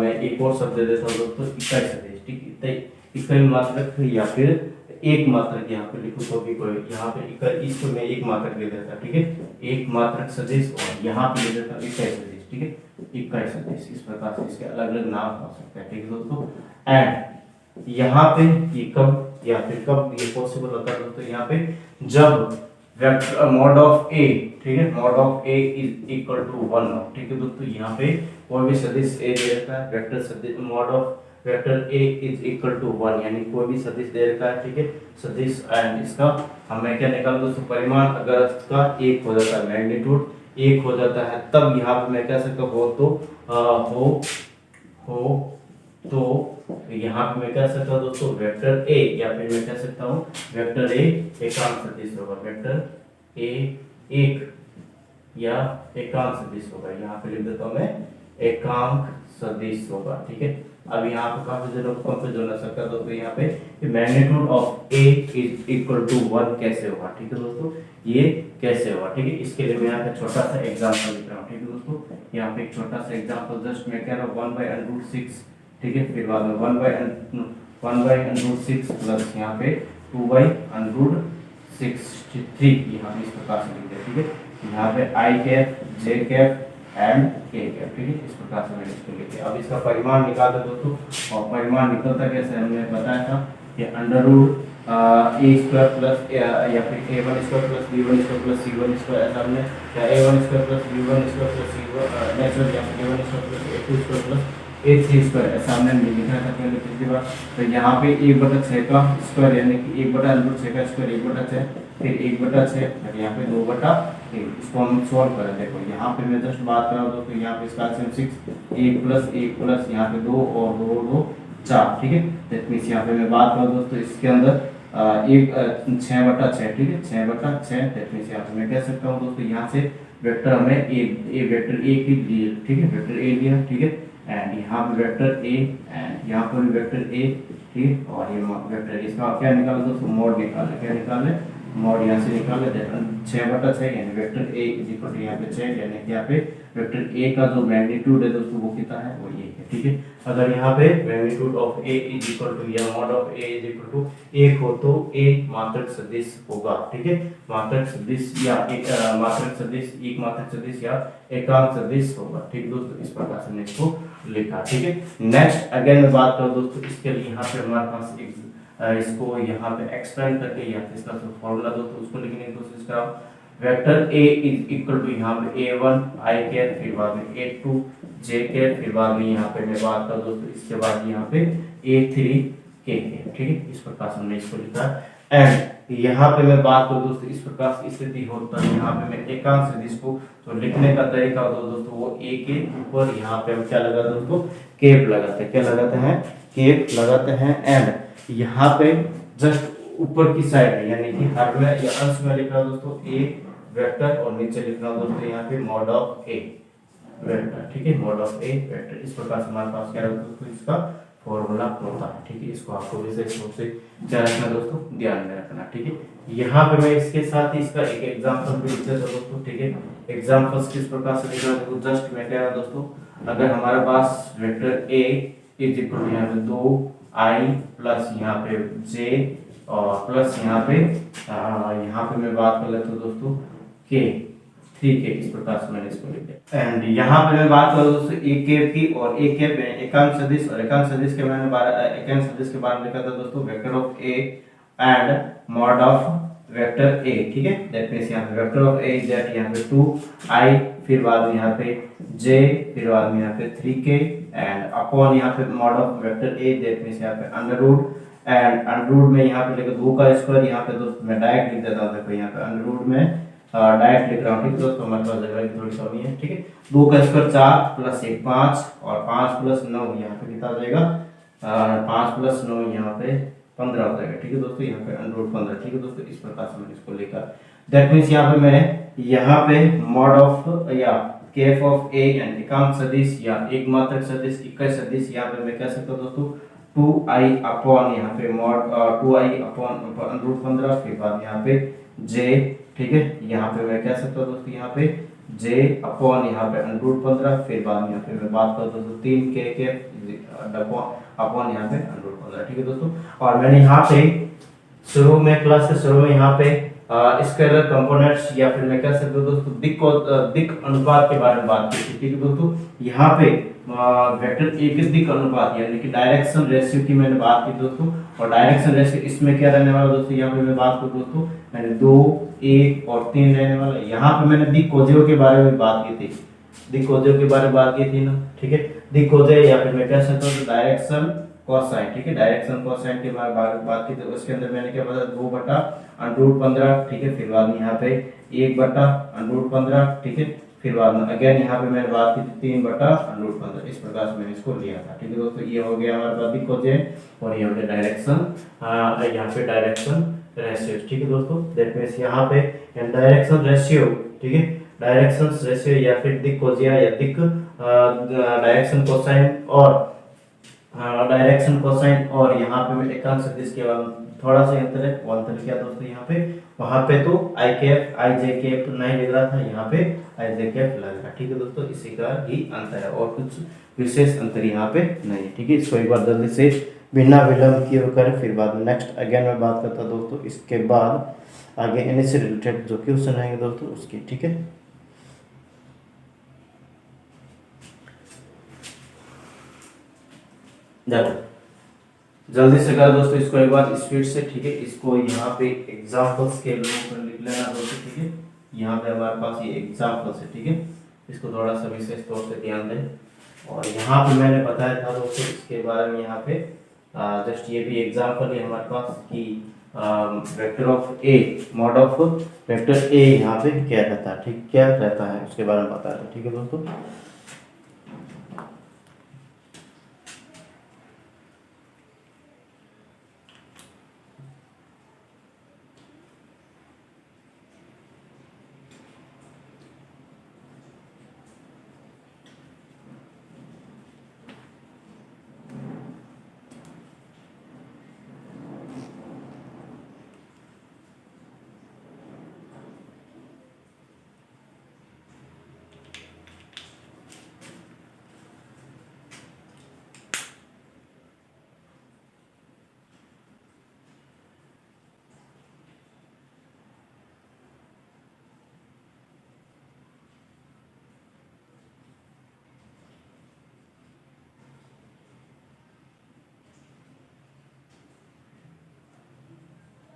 S1: मैं एक और शब्द दे देता हूँ दोस्तों, इकाई सदिश, ठीक है। इकाई मात्रक या फिर एक मात्रक यहाँ पे लिखो तो भी कोई, यहाँ पे इकाई, इसको मैं एक मात्रक ले देता, ठीक है, एक मात्रक सदिश, और यहाँ पे ले देता इकाई सदिश, ठीक है, इकाई सदिश। इस प्रकार से इसके अलग अलग नाम हो सकते हैं, ठीक है दोस्तों। एंड यहाँ पे ये कब या फिर कब ये पॉसिबल होता है दोस्तों, यहाँ पे जब वेक्टर मॉड ऑफ ए, ठीक है, mod of A is equal to 1 हो, ठीक है दोस्तों। यहाँ पे कोई भी सदिश ए दे रखा है, वेक्टर सदिश mod of vector A is equal to 1, यानी कोई भी सदिश दे रखा है, ठीक है, सदिश, एंड इसका हमें क्या निकाल दोस्तों परिमाण, अगर इसका 1 हो जाता है, मैग्नीट्यूड 1 हो जाता है, तब यहाँ पे मैं कह सकता हूँ तो यहाँ पे मैं कह सकता हूँ दोस्तों वेक्टर ए, या फिर मैं कह सकता हूँ वेक्टर ए एकांक सदिश होगा, वेक्टर ए एक या एकांक सदिश होगा। यहाँ पे लिख देता हूँ मैं एकांक सदिश होगा, ठीक है। अब यहाँ पे काफी जनों को कंफ्यूजन हो सकता है दोस्तों, यहाँ पे magnitude of A is equal to 1 कैसे होगा, ठीक है दोस्तों, ये कैसे होगा, ठीक है। इसके लिए मैं यहाँ पे छोटा सा एग्जांपल लिख रहा हूँ, ठीक है दोस्तों। यहाँ पे एक छोटा सा एग्जांपल जस्ट मैं कह रहा हूँ 1/√6, ठीक है, फिर बाद में 1/√6 प्लस यहाँ पे 2/√63, यहाँ पे इस प्रकार से लिखते हैं, ठीक है। यहाँ पे I cap, J cap and के कैप, ठीक है, इस प्रकार से मैंने इसको लिखे। अब इसका परिमाण निकाल दो दोस्तों, और परिमाण निकलता कैसे हमने बताया था कि √a² प्लस या फिर a1² plus b1² plus c1², ऐसा हमने, या a1² plus b1² plus c1 natural, या फिर a1² plus a2² plus a3², ऐसा हमने लिखा था पहले पिछली बार। तो यहाँ पे 1/6 का स्क्वायर, यानी कि 1/√6 का स्क्वायर 1/6, फिर 1/6, फिर यहाँ पे 2/3, इसको हम सॉल्व करें। देखो यहाँ पे मैं जस्ट बात कर रहा हूँ तो यहाँ पे इसका एलसीएम 6, 1 प्लस 1 प्लस यहाँ पे 2 और 2 2 4, ठीक है। दैट मींस यहाँ पे मैं बात कर रहा हूँ दोस्तों इसके अंदर 6/6, ठीक है, 6/6, दैट मींस यहाँ पे मैं कह सकता हूँ दोस्तों यहाँ से वेक्टर हमें ए वेक्टर ए की दी, ठीक है, वेक्टर ए दिया, ठीक है, एंड यहाँ पे वेक्टर ए, एंड यहाँ पर भी वेक्टर ए, ठीक, और ये वेक्टर, इसका क्या निकाले दोस्तों, मोड निकाले, क्या निकाले, मोड यहाँ से निकाले, 6/6, यानी vector A is equal to यहाँ पे 6, यानी कि यहाँ पे वेक्टर ए का जो मैग्नीट्यूड है दोस्तों वो कितना है, वो ये है, ठीक है। अगर यहाँ पे magnitude of A is equal to या mod of A is equal to 1 हो तो ए मात्रक सदिश होगा, ठीक है, मात्रक सदिश या एक मात्रक सदिश, एक मात्रक सदिश या एकांक सदिश होगा, ठीक दोस्तों। इस प्रकार से हमने इसको लिखा, ठीक है। नेक्स्ट अगेन मैं बात करूँ दोस्तों इसके लिए, यहाँ पे हमारे पास एक इसको यहाँ पे एक्सपेंड करके या इसका जो फॉर्मूला दोस्तों उसको लिखने की कोशिश करा, vector A is equal to यहाँ पे a1 आई कैप, फिर बाद में a2 जे कैप, फिर बाद में यहाँ पे मैं बात करूँ दोस्तों इसके बाद यहाँ पे a3 के कैप, ठीक है, इस प्रकार से हमने इसको लिखा। एंड यहाँ पे मैं बात करूँ दोस्तों इस प्रकार की स्थिति होता है, यहाँ पे मैं एकांक सदिश को तो लिखने का तरीका होता है दोस्तों वो ए के ऊपर यहाँ पे हम क्या लगाते हैं दोस्तों, कैप लगाते हैं, क्या लगाते हैं, कैप लगाते हैं। एंड यहाँ पे जस्ट ऊपर की साइड है, यानी कि हर में या अंश में लिख रहा हूं दोस्तों ए वेक्टर, और नीचे लिख रहा हूं दोस्तों यहाँ पे मॉड ऑफ ए वेक्टर, ठीक है, मॉड ऑफ ए वेक्टर। इस प्रकार से हमारे पास क्या है दोस्तों इसका फॉर्मूला होता है। ठीक है, इसको आपको विशेष रूप से क्या रखना दोस्तों, ध्यान में रखना। ठीक है, यहाँ पे मैं इसके साथ ही इसका एक एग्जांपल भी लिख देता हूं दोस्तों। ठीक है, एग्जांपल्स किस प्रकार से लिखना है, जस्ट मैं कह रहा दोस्तों, अगर हमारे पास vector A is equal to यहाँ पे 2i प्लस यहाँ पे j और प्लस यहाँ पे मैं बात कर लेता हूँ दोस्तों k, ठीक है, इस प्रकार से मैंने इसको लिख दिया। एंड यहाँ पे मैं बात करूँ दोस्तों ए कैप की, और ए कैप में एकांक सदिश, और एकांक सदिश के मैंने एकांक सदिश के बारे में लिखा था दोस्तों, vector of A and mod of vector A. ठीक है, दैट मींस यहाँ पे वेक्टर ऑफ ए दैट यहाँ पे 2i, फिर बाद में यहाँ पे j, फिर बाद में यहाँ पे 3k एंड अपॉन यहाँ पे mod of vector A that means यहाँ पे under root, and under root में यहाँ पे लेकर 2 का स्क्वायर, यहाँ पे दोस्तों मैं डायरेक्ट लिख देता हूँ। देखो यहाँ पे अंडर रूट में डायरेक्ट लिख रहा हूँ। ठीक है दोस्तों, हमारे पास जगह की थोड़ी कमी है। ठीक है, 2 का स्क्वायर 4 प्लस 1 5 और 5 प्लस 9 यहाँ पे कितना हो जाएगा, 5 प्लस 9 यहाँ पे 15 हो जाएगा। ठीक है दोस्तों, यहाँ पे अंडर रूट 15। ठीक है दोस्तों, इस प्रकार से मैंने इसको लिखा। दैट मींस यहाँ पे मैं यहाँ पे मॉड ऑफ या केफ ऑफ ए एंड एकांक सदिश या एक मात्रक सदिश, इकाई सदिश, यहाँ पे मैं कह सकता हूँ दोस्तों 2i अपॉन यहाँ पे mod 2i upon under root 15, फिर बाद यहाँ पे j। ठीक है, यहाँ पे मैं कह सकता हूँ दोस्तों यहाँ पे j अपॉन यहाँ पे अंडर रूट 15, फिर बाद यहाँ पे मैं बात करता हूँ 3k के अपॉन यहाँ पे अंडर रूट 15। ठीक है दोस्तों, और मैंने यहाँ पे शुरू में क्लास के शुरू में यहाँ पे स्केलर कंपोनेंट्स या फिर मैं कह सकता हूँ दोस्तों दिक् अनुपात के बारे में बात की थी। ठीक है दोस्तों, यहाँ पे वेक्टर ए के दिक् अनुपात यानी कि डायरेक्शन रेशियो की मैंने बात की दोस्तों, और डायरेक्शन रेशियो इसमें क्या रहने वाला दोस्तों, यहाँ पे मैं बात करूँ दोस्तों, मैंने 2 1 और 3 रहने वाला। यहाँ पे मैंने दिक् कोजेओ के बारे में बात की थी, दिक् कोजेओ के बारे में बात की थी ना। ठीक है, दिक् कोजेओ या फिर मैं कह सकता हूँ डायरेक्शन कोसाइन। ठीक है, डायरेक्शन कोसाइन के बारे में बात की थी, उसके अंदर मैंने क्या बताया 2 बटा अंडर रूट 15। ठीक है, फिर बाद में यहाँ पे 1 बटा अंडर रूट 15। ठीक है, फिर बाद में अगेन यहाँ पे मैंने बात की थी 3 बटा अंडर रूट 15। इस प्रकार से मैंने इसको लिया था। ठीक है दोस्तों, ये हो गया हमारे पास दिक् कोजेओ और ये हो गया डायरेक्शन, यहाँ पे डायरेक्शन रेशियो। ठीक है दोस्तों, दैट मींस यहाँ पे डायरेक्शन रेशियो। ठीक है, डायरेक्शन रेशियो या फिर दिक् कोजेओ या दिक् डायरेक्शन कोसाइन और डायरेक्शन कोसाइन, और यहाँ पे मैं एकांक सदिश के थोड़ा सा अंतर है। वो अंतर क्या दोस्तों, यहाँ पे वहां पे तो आई कैप आई जे कैप नहीं लिख रहा था, यहाँ पे आई जे कैप लग रहा। ठीक है दोस्तों, इसी का ही अंतर है और कुछ विशेष अंतर यहाँ पे नहीं है। ठीक है, इसको एक बार जल्दी से बिना विलंब किए करें, फिर बाद में नेक्स्ट अगेन मैं बात करता दोस्तों, इसके बाद आगे इन्हीं से रिलेटेड जो क्वेश्चन आएंगे दोस्तों उसकी। ठीक है, देखो जल्दी से कर दोस्तों इसको एक बार स्पीड से। ठीक है, इसको यहाँ पे एग्जांपल्स के रूप में लिख लेना दोस्तों। ठीक है, यहाँ पे हमारे पास ये एग्जांपल्स है। ठीक है, इसको थोड़ा सा विशेष तौर से ध्यान दें, और यहाँ पे मैंने बताया था दोस्तों इसके बारे में, यहाँ पे जस्ट ये भी एग्जांपल है हमारे पास कि vector of A mod of vector ए यहाँ पे क्या रहता है। ठीक, क्या रहता है उसके बारे में बताया था। ठीक है दोस्तों,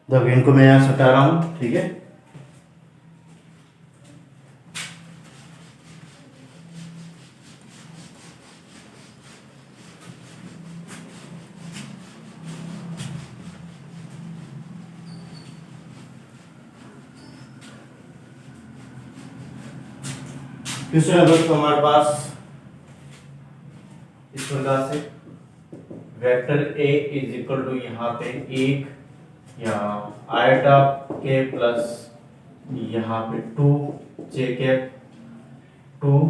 S1: जब इनको मैं यहाँ हटा रहा हूँ। ठीक है, क्वेश्चन है दोस्तों हमारे पास इस प्रकार से, vector A is equal to यहाँ पे 1 या आयटा के प्लस यहाँ पे 2 जे के 2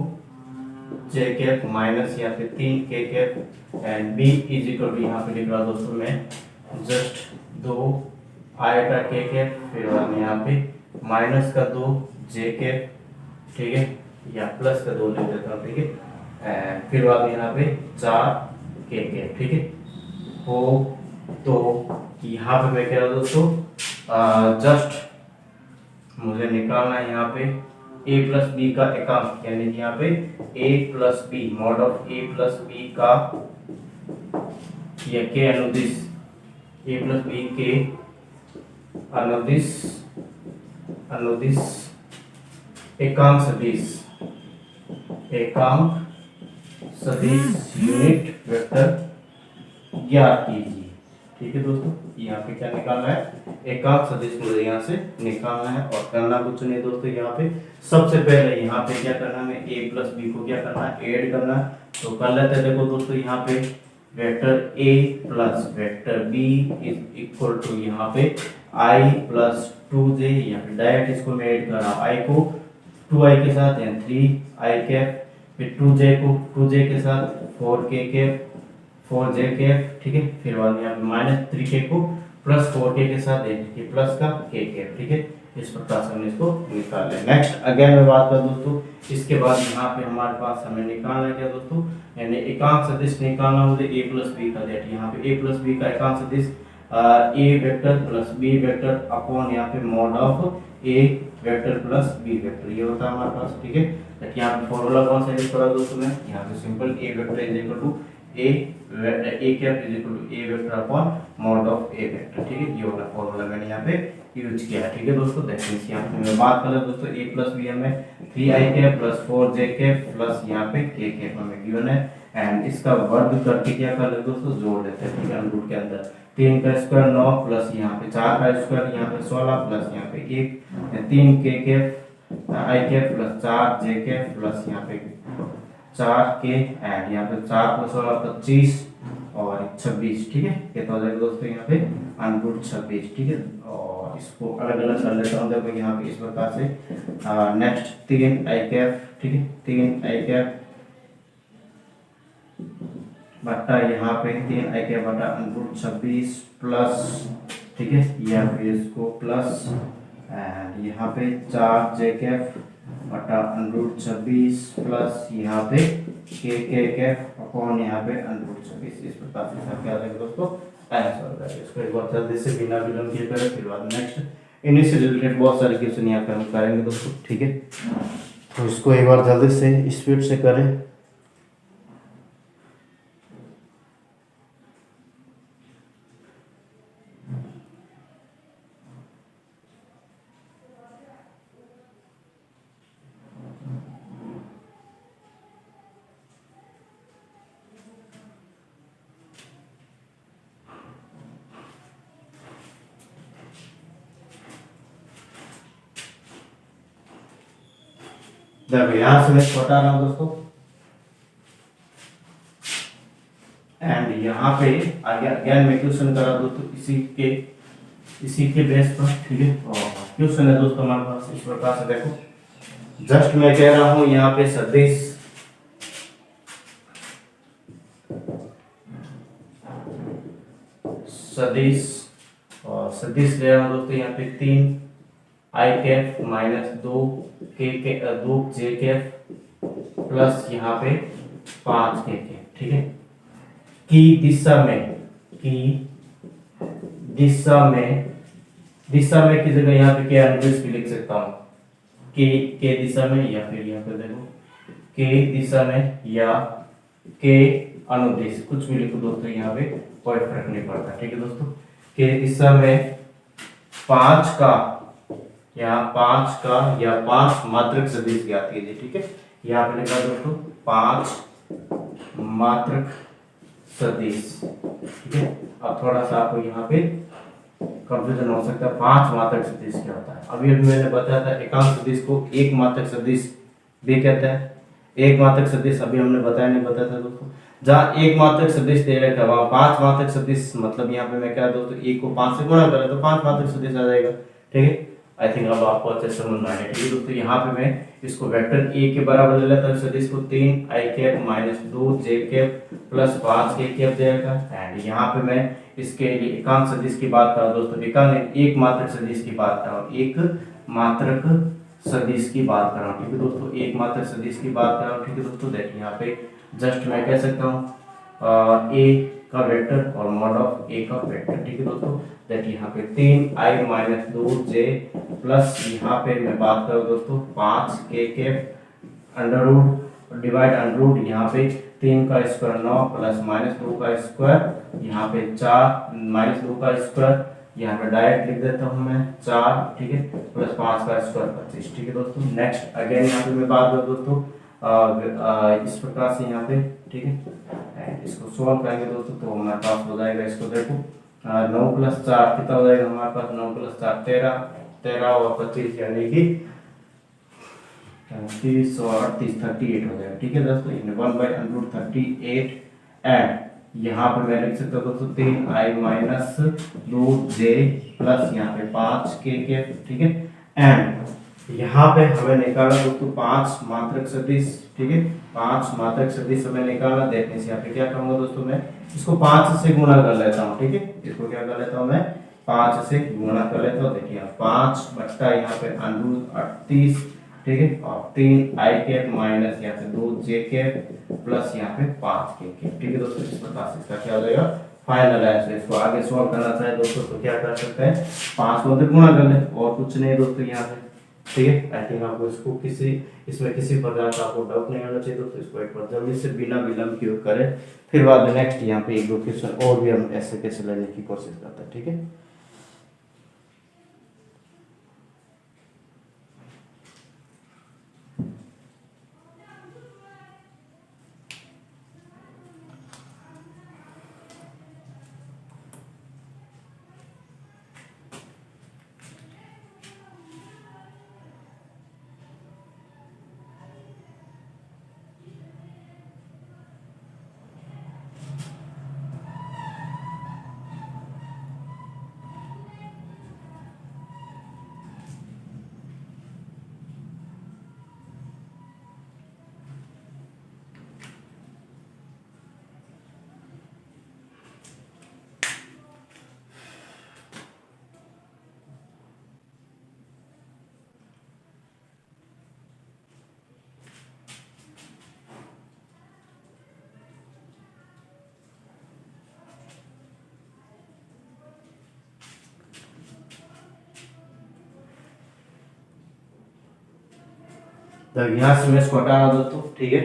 S1: जे कैप माइनस यहाँ पे 3 के cap and B is equal to यहाँ पे लिख रहा दोस्तों मैं जस्ट 2 आई का के कैप, फिर बाद में यहाँ पे माइनस का 2 जे कैप, ठीक है, या प्लस का 2 ले देता हूँ, ठीक है, एंड फिर बाद में यहाँ पे 4 के कैप, ठीक है। हो तो यहाँ पे मैं कह रहा हूँ दोस्तों जस्ट मुझे निकालना है यहाँ पे a प्लस बी का एकांक, यानी कि यहाँ पे a plus B mod of a plus B का या के अनुदिश a प्लस बी के अनुदिश अनुदिश एकांक सदिश यूनिट वेक्टर ज्ञात कीजिए, ठीक है दोस्तों। यहाँ पे क्या निकालना है, एकांक सदिश मुझे यहाँ से निकालना है और करना कुछ नहीं दोस्तों। यहाँ पे सबसे पहले यहाँ पे क्या करना है, a प्लस बी को क्या करना है, ऐड करना है। तो कर लेते हैं, देखो दोस्तों यहाँ पे vector a plus vector b is equal to यहाँ पे i प्लस 2j, यहाँ पे डायरेक्ट इसको मैं ऐड कर रहा हूँ, i को 2i के साथ यानी 3i कैप, फिर 2j को 2j के साथ 4k कैप 4j कैप, ठीक है, फिर बाद में यहाँ पे माइनस 3k को प्लस 4k के साथ के प्लस का k कैप, ठीक है। इस प्रकार से हमने इसको निकाल लिया। नेक्स्ट अगेन मैं बात कर दोस्तों, इसके बाद यहाँ पे हमारे पास हमें निकालना है क्या दोस्तों, यानी एकांक सदिश निकालना मुझे a प्लस बी का, दैट यहाँ पे a प्लस बी का एकांक सदिश a vector plus b vector upon यहाँ पे mod of a vector plus b vector, ये होता है हमारे पास, ठीक है। यहाँ पे फॉर्मूला कौन सा यूज करा दोस्तों मैं, यहाँ पे simple a vector is equal to a cap is equal to a vector upon mod of a vector, ठीक है। ये वाला फॉर्मूला मैंने यहाँ पे यूज किया है, ठीक है दोस्तों। देखिए यहाँ पे मैं बात कर रहा दोस्तों a प्लस बी हमें 3i cap plus 4j cap plus यहाँ पे k कैप हमें गिवन है, एंड इसका वर्ग करके क्या कर लेते दोस्तों, जोड़ देते हैं, ठीक है। रूट के अंदर 3 का स्क्वायर 9 प्लस यहाँ पे 4 का स्क्वायर यहाँ पे 16 प्लस यहाँ पे 1 3 k cap i cap plus 4 j cap plus यहाँ पे 4 के एंड यहाँ पे 4 प्लस 16 25 और 26, ठीक है। ये तो हो जाएगा दोस्तों यहाँ पे अनरूट 26, ठीक है। और इसको अलग अलग कर लेता हूँ, देखो यहाँ पे इस प्रकार से नेक्स्ट 3 आई कैप, ठीक है, 3 आई कैप बटा यहाँ पे 3 आई कैप बटा अनरूट 26 प्लस, ठीक है, या फिर इसको प्लस एंड यहाँ पे 4 जे कैप बटा अनरूट 26 प्लस यहाँ पे के कैप अपॉन यहाँ पे अनरूट 26, इस प्रकार से सब क्या आएगा दोस्तों, आंसर हो जाएगा। इसको एक बार जल्दी से बिना विलंब किए करें, फिर बाद नेक्स्ट इन्हीं से रिलेटेड बहुत सारे क्वेश्चन यहाँ पे हम करेंगे दोस्तों, ठीक है। तो इसको एक बार जल्दी से स्पीड से करें। देखो यहाँ से मैं छोटा रहा हूँ दोस्तों, एंड यहाँ पे आगे अगेन मैं क्वेश्चन करा दोस्तों इसी के बेस पर, ठीक है। और क्वेश्चन है दोस्तों हमारे पास इस प्रकार से, देखो जस्ट मैं कह रहा हूँ यहाँ पे सदिश ले रहा हूँ दोस्तों यहाँ पे 3 आई कैप माइनस 2 जे कैप प्लस यहाँ पे 5 के कैप, ठीक है। की दिशा में की जगह यहाँ पे क्या अनुदिश भी लिख सकता हूँ, के दिशा में, या फिर यहाँ पे देखो के दिशा में या के अनुदिश, कुछ भी लिखो दोस्तों, यहाँ पे कोई फर्क नहीं पड़ता, ठीक है दोस्तों। के दिशा में 5 का या 5 मात्रक सदिश ज्ञात कीजिए, ठीक है। यहाँ पे लिखा दोस्तों 5 मात्रक सदिश, ठीक है। अब थोड़ा सा आपको यहाँ पे कंफ्यूजन हो सकता है, 5 मात्रक सदिश क्या होता है। अभी मैंने बताया था एकांक सदिश को एक मात्रक सदिश भी कहते हैं। एक मात्रक सदिश अभी हमने नहीं बताया था दोस्तों। जहाँ एक मात्रक सदिश दे रखा है वहाँ 5 मात्रक सदिश, मतलब यहाँ पे मैं क्या दोस्तों 1 को 5 से गुणा करें तो 5 मात्रक सदिश आ जाएगा, ठीक है। आई थिंक अब आपको अच्छे से समझ में आएगा। ठीक है दोस्तों, यहाँ पे मैं इसको वेक्टर ए के बराबर ले लेता हूँ सदिश को 3 आई कैप माइनस 2 जे कैप प्लस 5 के कैप देगा। एंड यहाँ पे मैं इसके लिए एकांक सदिश की बात कर रहा हूँ दोस्तों, एकांक एक मात्रक सदिश की बात कर रहा हूँ, एक मात्रक सदिश की बात कर रहा हूँ। ठीक है दोस्तों, एक मात्रक सदिश की बात कर रहा हूँ। ठीक है दोस्तों, देखिए यहाँ पे जस्ट मैं कह सकता हूँ ए का वेक्टर और मॉड ऑफ ए का वेक्टर। ठीक है दोस्तों, देखिए यहाँ पे 3 आई माइनस 2 जे प्लस यहाँ पे मैं बात करूँ दोस्तों 5 के under root divide under root, यहाँ पे 3 का स्क्वायर 9 प्लस माइनस 2 का स्क्वायर, यहाँ पे 4 माइनस 2 का स्क्वायर, यहाँ पे डायरेक्ट लिख देता हूँ मैं 4। ठीक है, प्लस 5 का स्क्वायर 25। ठीक है दोस्तों, नेक्स्ट अगेन यहाँ पे मैं बात करूँ दोस्तों इस प्रकार से यहाँ पे। ठीक है, इसको सॉल्व करेंगे दोस्तों तो हमारे पास हो जाएगा, इसको देखो 9 प्लस 4 कितना हो जाएगा हमारे पास, 9 प्लस 4 13, 13 और 25 यानी कि 30 और 38 38 हो जाएगा। ठीक है दोस्तों, 1/√38 एंड यहाँ पर मैं लिख सकता हूँ दोस्तों 3 आई माइनस 2 जे प्लस यहाँ पे 5 के। ठीक है, एंड यहाँ पे हमें निकालना दोस्तों 5 मात्रक सदिश। ठीक है, 5 मात्रक सदिश हमें निकालना, देखने से यहाँ पे क्या करूंगा दोस्तों, मैं इसको 5 से गुणा कर लेता हूँ। ठीक है, इसको क्या कर लेता हूँ मैं 5 से गुणा कर लेता हूँ। देखिए 5 बट्टा यहाँ पे √38। ठीक है, और 3 आई कैप माइनस यहाँ पे 2 जे कैप प्लस यहाँ पे 5 के कैप। ठीक है दोस्तों, इस प्रकार से इसका क्या हो जाएगा फाइनल आंसर। इसको आगे सॉल्व करना चाहे दोस्तों तो क्या कर सकते हैं, 5 को गुणा कर ले और कुछ नहीं दोस्तों यहाँ पे। ठीक है, आई थिंक आपको इसको इसमें किसी प्रकार का आपको डाउट नहीं होना चाहिए दोस्तों, इसको एक बार जल्दी से बिना विलंब किए करें, फिर बाद में नेक्स्ट यहाँ पे एक दो क्वेश्चन और भी हम ऐसे कैसे लेने की कोशिश करते हैं। ठीक है, तो यहाँ से मैं इसको हटाना दोस्तों। ठीक है,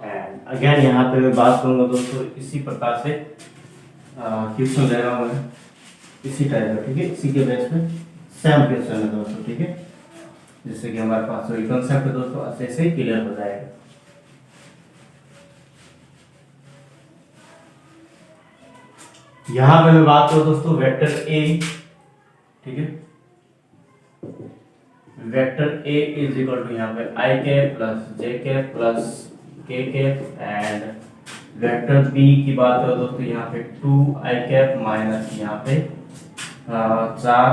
S1: एंड अगेन यहाँ पे मैं बात करूंगा दोस्तों इसी प्रकार से क्वेश्चन ले रहा हूँ मैं इसी टाइप का। ठीक है, इसी के बेस पे सेम क्वेश्चन है दोस्तों। ठीक है, जिससे कि हमारे पास वही कंसेप्ट है दोस्तों अच्छे से क्लियर हो जाएगा। यहाँ पे मैं बात करूँ दोस्तों वेक्टर ए। ठीक है, vector A is equal to यहाँ पे I cap plus J cap plus K cap, and vector B की बात करो दोस्तों यहाँ पे 2 आई कैप माइनस यहाँ पे 4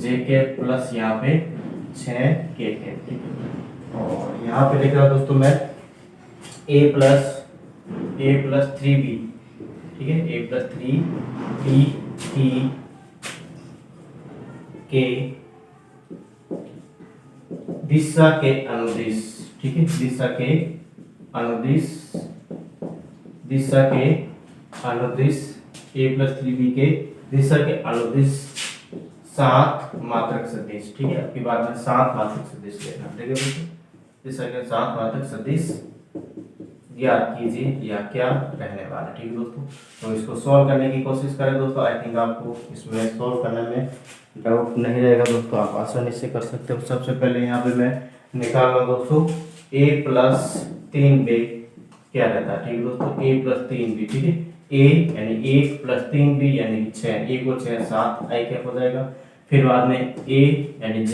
S1: जे कैप प्लस यहाँ पे 6 के कैप। ठीक है, और यहाँ पे लिख रहा दोस्तों मैं a प्लस 3b। ठीक है, a प्लस 3b t के दिशा के अनुदिश। ठीक है, दिशा के अनुदिश a प्लस 3b के दिशा के अनुदिश 7 मात्रक सदिश। ठीक है, आपकी बात में 7 मात्रक सदिश लेना। ठीक है दोस्तों, दिशा के 7 मात्रक सदिश ज्ञात कीजिए या क्या रहने वाला। ठीक है दोस्तों, तो इसको सॉल्व करने की कोशिश करें दोस्तों। आई थिंक आपको इसमें सॉल्व करने में डाउट नहीं रहेगा दोस्तों, आप आसानी से कर सकते हो। सबसे पहले यहाँ पे मैं निकाल रहा हूँ दोस्तों a प्लस 3b क्या रहता है। ठीक है दोस्तों, a प्लस 3b। ठीक है, a यानी 1 प्लस 3b यानी 6, 1 और 6 7 आई कैप हो जाएगा। फिर बाद में a यानी j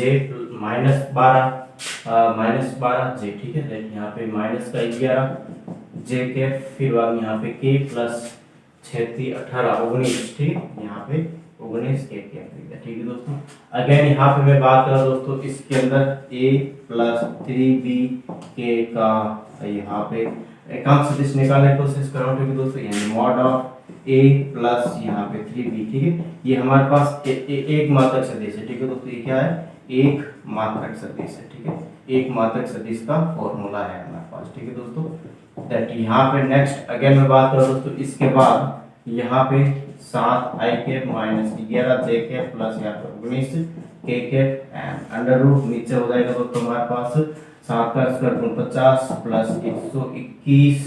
S1: माइनस 12 j। ठीक है, देखिए यहाँ पे माइनस का 11 j कैप, फिर बाद में यहाँ पे k प्लस 6 18 19। ठीक है, यहाँ पे 19 के ठीक है दोस्तों। अगेन यहाँ पे मैं बात कर रहा हूँ दोस्तों, इसके अंदर a प्लस 3b के का यहाँ पे एकांक सदिश निकालने की कोशिश कर रहा हूँ, ठीक है दोस्तों। यानी मॉड ऑफ a प्लस यहाँ पे 3b, ठीक है। ये हमारे पास एक मात्रक सदिश है, ठीक है दोस्तों। ये क्या है? एक मात्रक सदिश है, ठीक है। एक मात्रक सदिश का फॉर्मूला है हमारे पास, ठीक है दोस्तों। दैट यहाँ पे नेक्स्ट अगेन मैं बात कर रहा हूँ दोस्तों, इसके बाद यहाँ पे 7i के माइनस 11j के प्लस यहाँ पे 19k के एंड अंडर रूट नीचे हो जाएगा दोस्तों हमारे पास 7 का स्क्वायर 50 प्लस 121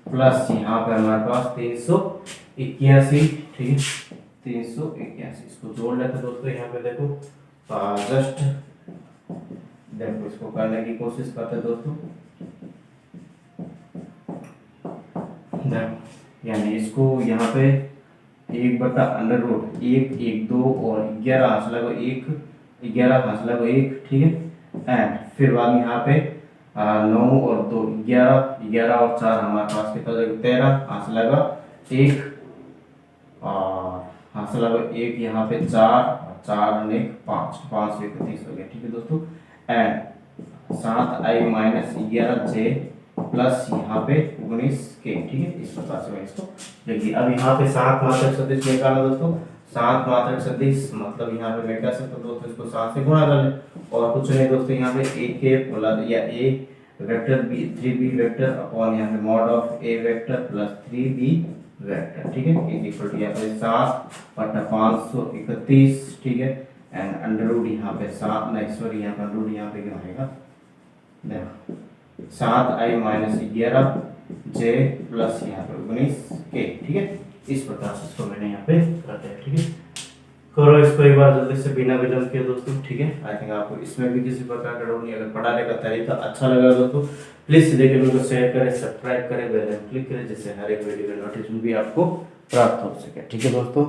S1: प्लस यहाँ पे हमारे पास 381, ठीक है 381। इसको जोड़ लेते दोस्तों, यहाँ पे देखो जस्ट देखो इसको करने की कोशिश करते दोस्तों। यानी इसको यहाँ पे 1/√1 1 2 और 11 हासिल लगो 1 11 हासिल लगो 1, ठीक है। एंड फिर बाद में यहाँ पे 9 और 2 11 11 और 4 हमारे पास कितना जाएगा 13 हासिल लगा 1 और हासिल लगा 1 यहाँ पे 4 और 4 और 1 5 5 से 31 हो गया, ठीक है दोस्तों। And 7i minus 11j plus यहाँ पे 19k, ठीक है। इस प्रकार से मैं इसको देखिए। अब यहाँ पे 7 मात्रक सदिश निकाला दोस्तों। 7 मात्रक सदिश मतलब यहाँ पे मैं क्या सकता हूँ दोस्तों, इसको 7 से गुणा कर ले और कुछ नहीं दोस्तों। यहाँ पे a के प्लस या a vector b 3b vector upon यहाँ पे mod of a vector plus 3b vector, ठीक है। इज इक्वल टू यहाँ पे 7/531, ठीक है। एंड अंडर रूट यहाँ पे 7 नहीं सॉरी यहाँ पे रूट यहाँ पे क्या आएगा देखो 7i माइनस 11j प्लस यहाँ पे 19k, ठीक है। इस प्रकार से इसको मैंने यहाँ पे कर दिया, ठीक है। करो इसको एक बार जल्दी से बिना विलंब के दोस्तों, ठीक है। आई थिंक आपको इसमें भी किसी प्रकार का डाउट नहीं। अगर पढ़ाने का तरीका अच्छा लगा दोस्तों प्लीज सीधे वीडियो को शेयर करें, सब्सक्राइब करें, बेल आइकन क्लिक करें, जिससे हर एक वीडियो का नोटिफिकेशन भी आपको प्राप्त हो सके, ठीक है दोस्तों।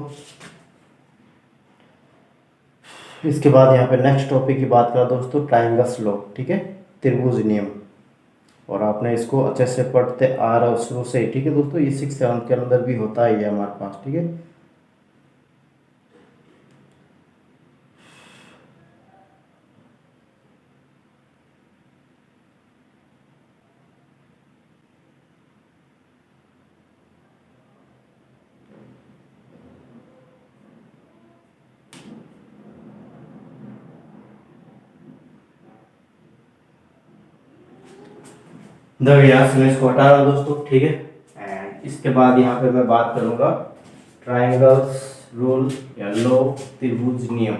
S1: इसके बाद यहाँ पे नेक्स्ट टॉपिक की बात करा दोस्तों, ट्रायंगल्स लॉ, ठीक है, त्रिभुज नियम। और आपने इसको अच्छे से पढ़ते आ रहे हो शुरू से, ठीक है दोस्तों। ये 6th 7th के अंदर भी होता है ये हमारे पास, ठीक है। यहाँ से मैं इसको हटा रहा हूँ दोस्तों, ठीक है। एंड इसके बाद यहाँ पे मैं बात करूंगा ट्रायंगल्स रूल या लो, त्रिभुज नियम।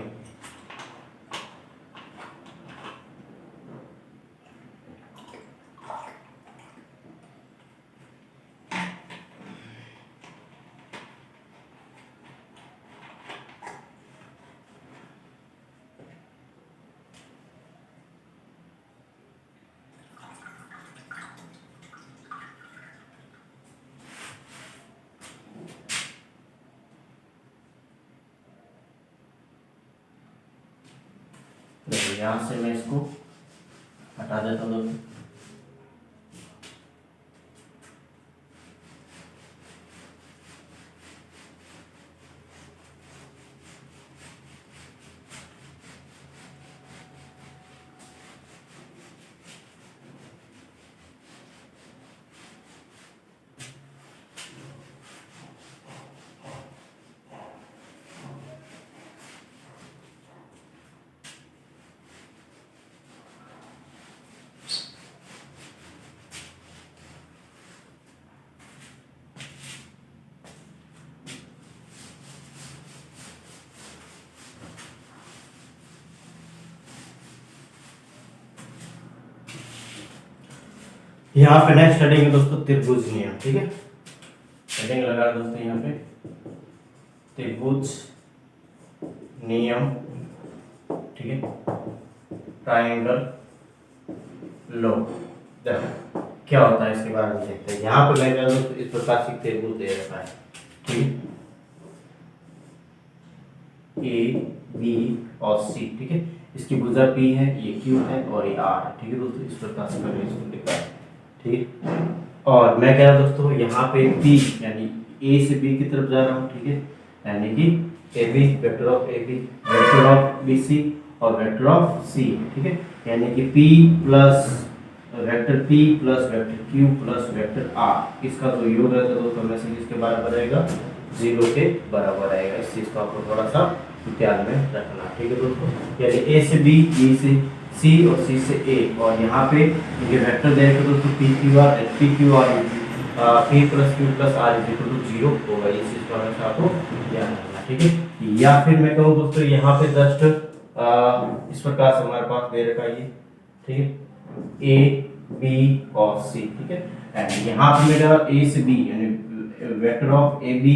S1: देखो यहाँ से मैं इसको हटा देता हूँ दोस्तों। यहाँ पे नेक्स्ट हेडिंग है दोस्तों त्रिभुज नियम, ठीक है। हेडिंग लगा दोस्तों यहाँ पे त्रिभुज नियम, ठीक है, ट्रायंगल लो। देखो क्या होता है इसके बारे में देखते हैं। यहाँ पे मैं दोस्तों इस प्रकार से त्रिभुज दे रखा है, ठीक है, ए बी और सी, ठीक है। इसकी भुजा पी है, ये क्यू है और ये आर है, ठीक है दोस्तों। इस प्रकार से मैंने इसको लिखा है, ठीक। और मैं कह रहा दोस्तों यहाँ पे P यानी A से B की तरफ जा रहा हूँ, ठीक है, यानी कि A B, vector of A B, vector of B C और वेक्टर ऑफ सी, ठीक है। यानी कि P plus vector P plus vector Q plus vector R, इसका जो योग रहेगा दोस्तों हमेशा किसके बराबर रहेगा, 0 के बराबर आएगा। इस चीज को आपको थोड़ा सा ध्यान में रखना, ठीक है दोस्तों। यानी A से B, B से C और C से A, और यहाँ पे ये वेक्टर देगा दोस्तों P Q R P plus Q plus R is equal to 0 होगा। इस चीज को हमेशा आपको ध्यान रखना, ठीक है। या फिर मैं कहूँ दोस्तों यहाँ पे जस्ट इस प्रकार से हमारे पास दे रखा है, ठीक है, A B और C, ठीक है। एंड यहाँ पे मेरा A से B यानी vector of A B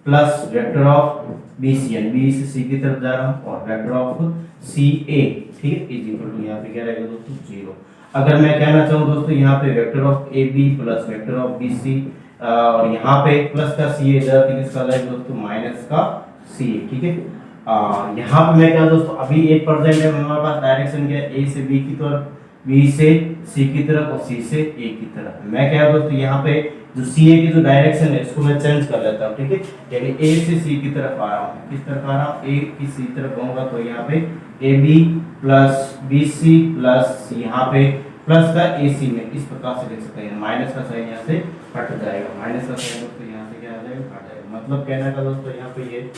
S1: plus vector of B C, यानी बी से सी की तरफ जा रहा हूँ, और वेक्टर ऑफ सी ए, ठीक है, इज इक्वल टू यहाँ पे क्या रहेगा दोस्तों, 0। अगर मैं कहना चाहूँ दोस्तों यहाँ पे vector of A B plus vector of B C, और यहाँ पे प्लस का सी ए इधर किसका रहेगा दोस्तों, माइनस का सी ए, ठीक है। यहाँ पे मैं क्या दोस्तों, अभी एक प्रेजेंट है हमारे पास, डायरेक्शन क्या है, ए से बी की तरफ, बी से सी की तरफ और सी से ए की तरफ। मैं क्या दोस्तों यहाँ पे जो सी ए की जो डायरेक्शन है इसको मैं चेंज कर लेता हूँ, ठीक है। यानी ए से सी की तरफ आ रहा हूँ, किस तरफ आ रहा हूँ, ए की सी तरफ आऊंगा, तो यहाँ पे A B plus B C plus यहाँ पे प्लस का ए सी में इस प्रकार से लिख सकते हैं। माइनस का साइन यहाँ से हट जाएगा, माइनस का साइन दोस्तों यहाँ से क्या आ जाएगा, हट जाएगा। मतलब कहने का दोस्तों यहाँ पे ये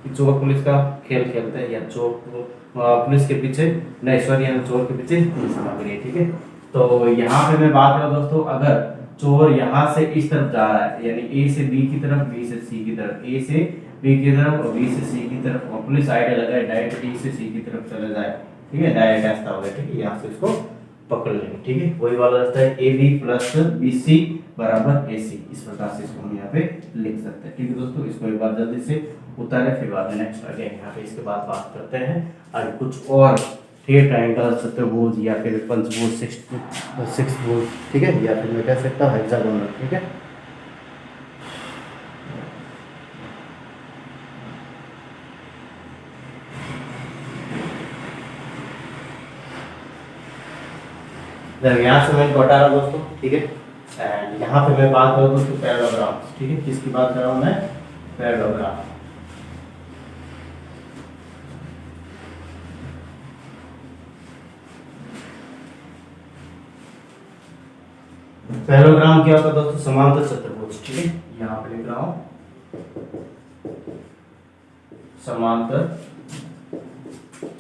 S1: चोर पुलिस का खेल खेलते हैं, या चोर पुलिस के पीछे नहीं, सॉरी यहाँ चोर के पीछे पुलिस भाग रही है, ठीक है। तो यहाँ पे मैं बात करूँ दोस्तों, अगर चोर यहाँ से इस तरफ जा रहा है, यानी ए से बी की तरफ, बी से सी की तरफ, ए से बी की तरफ और बी से सी की तरफ, और पुलिस आइडिया लगाए डायरेक्ट ए से सी की तरफ चले जाए, ठीक है, डायरेक्ट रास्ता होगा, ठीक है, यहाँ से इसको पकड़ लेंगे, ठीक है। वही वाला रास्ता है, A B plus B C बराबर ए सी, इस प्रकार से इसको हम यहाँ पे लिख सकते हैं, ठीक है दोस्तों। इसको एक बार जल्दी से उतारे, फिर बाद में नेक्स्ट अगेन यहाँ पे इसके बाद बात करते हैं और कुछ और, ठीक है, ट्रायंगल, चतुर्भुज या फिर पंचभुज, सिक्सभुज, ठीक है, या फिर मैं कह सकता हूँ हेक्सागोनल, ठीक है। यहाँ से मैं बता रहा हूँ दोस्तों, ठीक है। एंड यहाँ पे मैं बात करूँ दोस्तों पैरेललोग्राम, ठीक है, किसकी बात कर रहा हूँ मैं, पैरेललोग्राम। पैरेललोग्राम क्या होता है दोस्तों, समांतर चतुर्भुज, ठीक है। यहाँ पे लिख रहा हूँ समांतर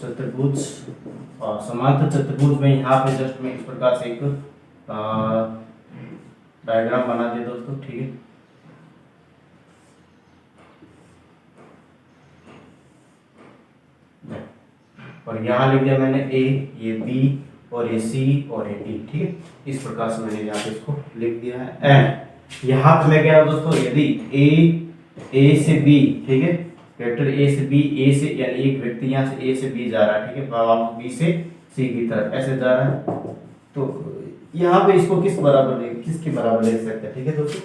S1: चतुर्भुज, और समांतर चतुर्भुज में यहाँ पे जस्ट मैं इस प्रकार से एक डायग्राम बना दिया दोस्तों, ठीक है। और यहाँ लिख दिया मैंने ए, ये बी और ये सी और ये डी, ठीक है। इस प्रकार से मैंने यहाँ पे इसको लिख दिया है। एंड यहाँ पे मैं क्या दोस्तों, यदि ए से बी, ठीक है, वेक्टर ए से बी, ए से यानी एक व्यक्ति यहाँ से ए से बी जा रहा है, ठीक है, बी से सी की तरफ ऐसे जा रहा है, तो यहाँ पे इसको किसके बराबर लिख सकते हैं, ठीक है दोस्तों,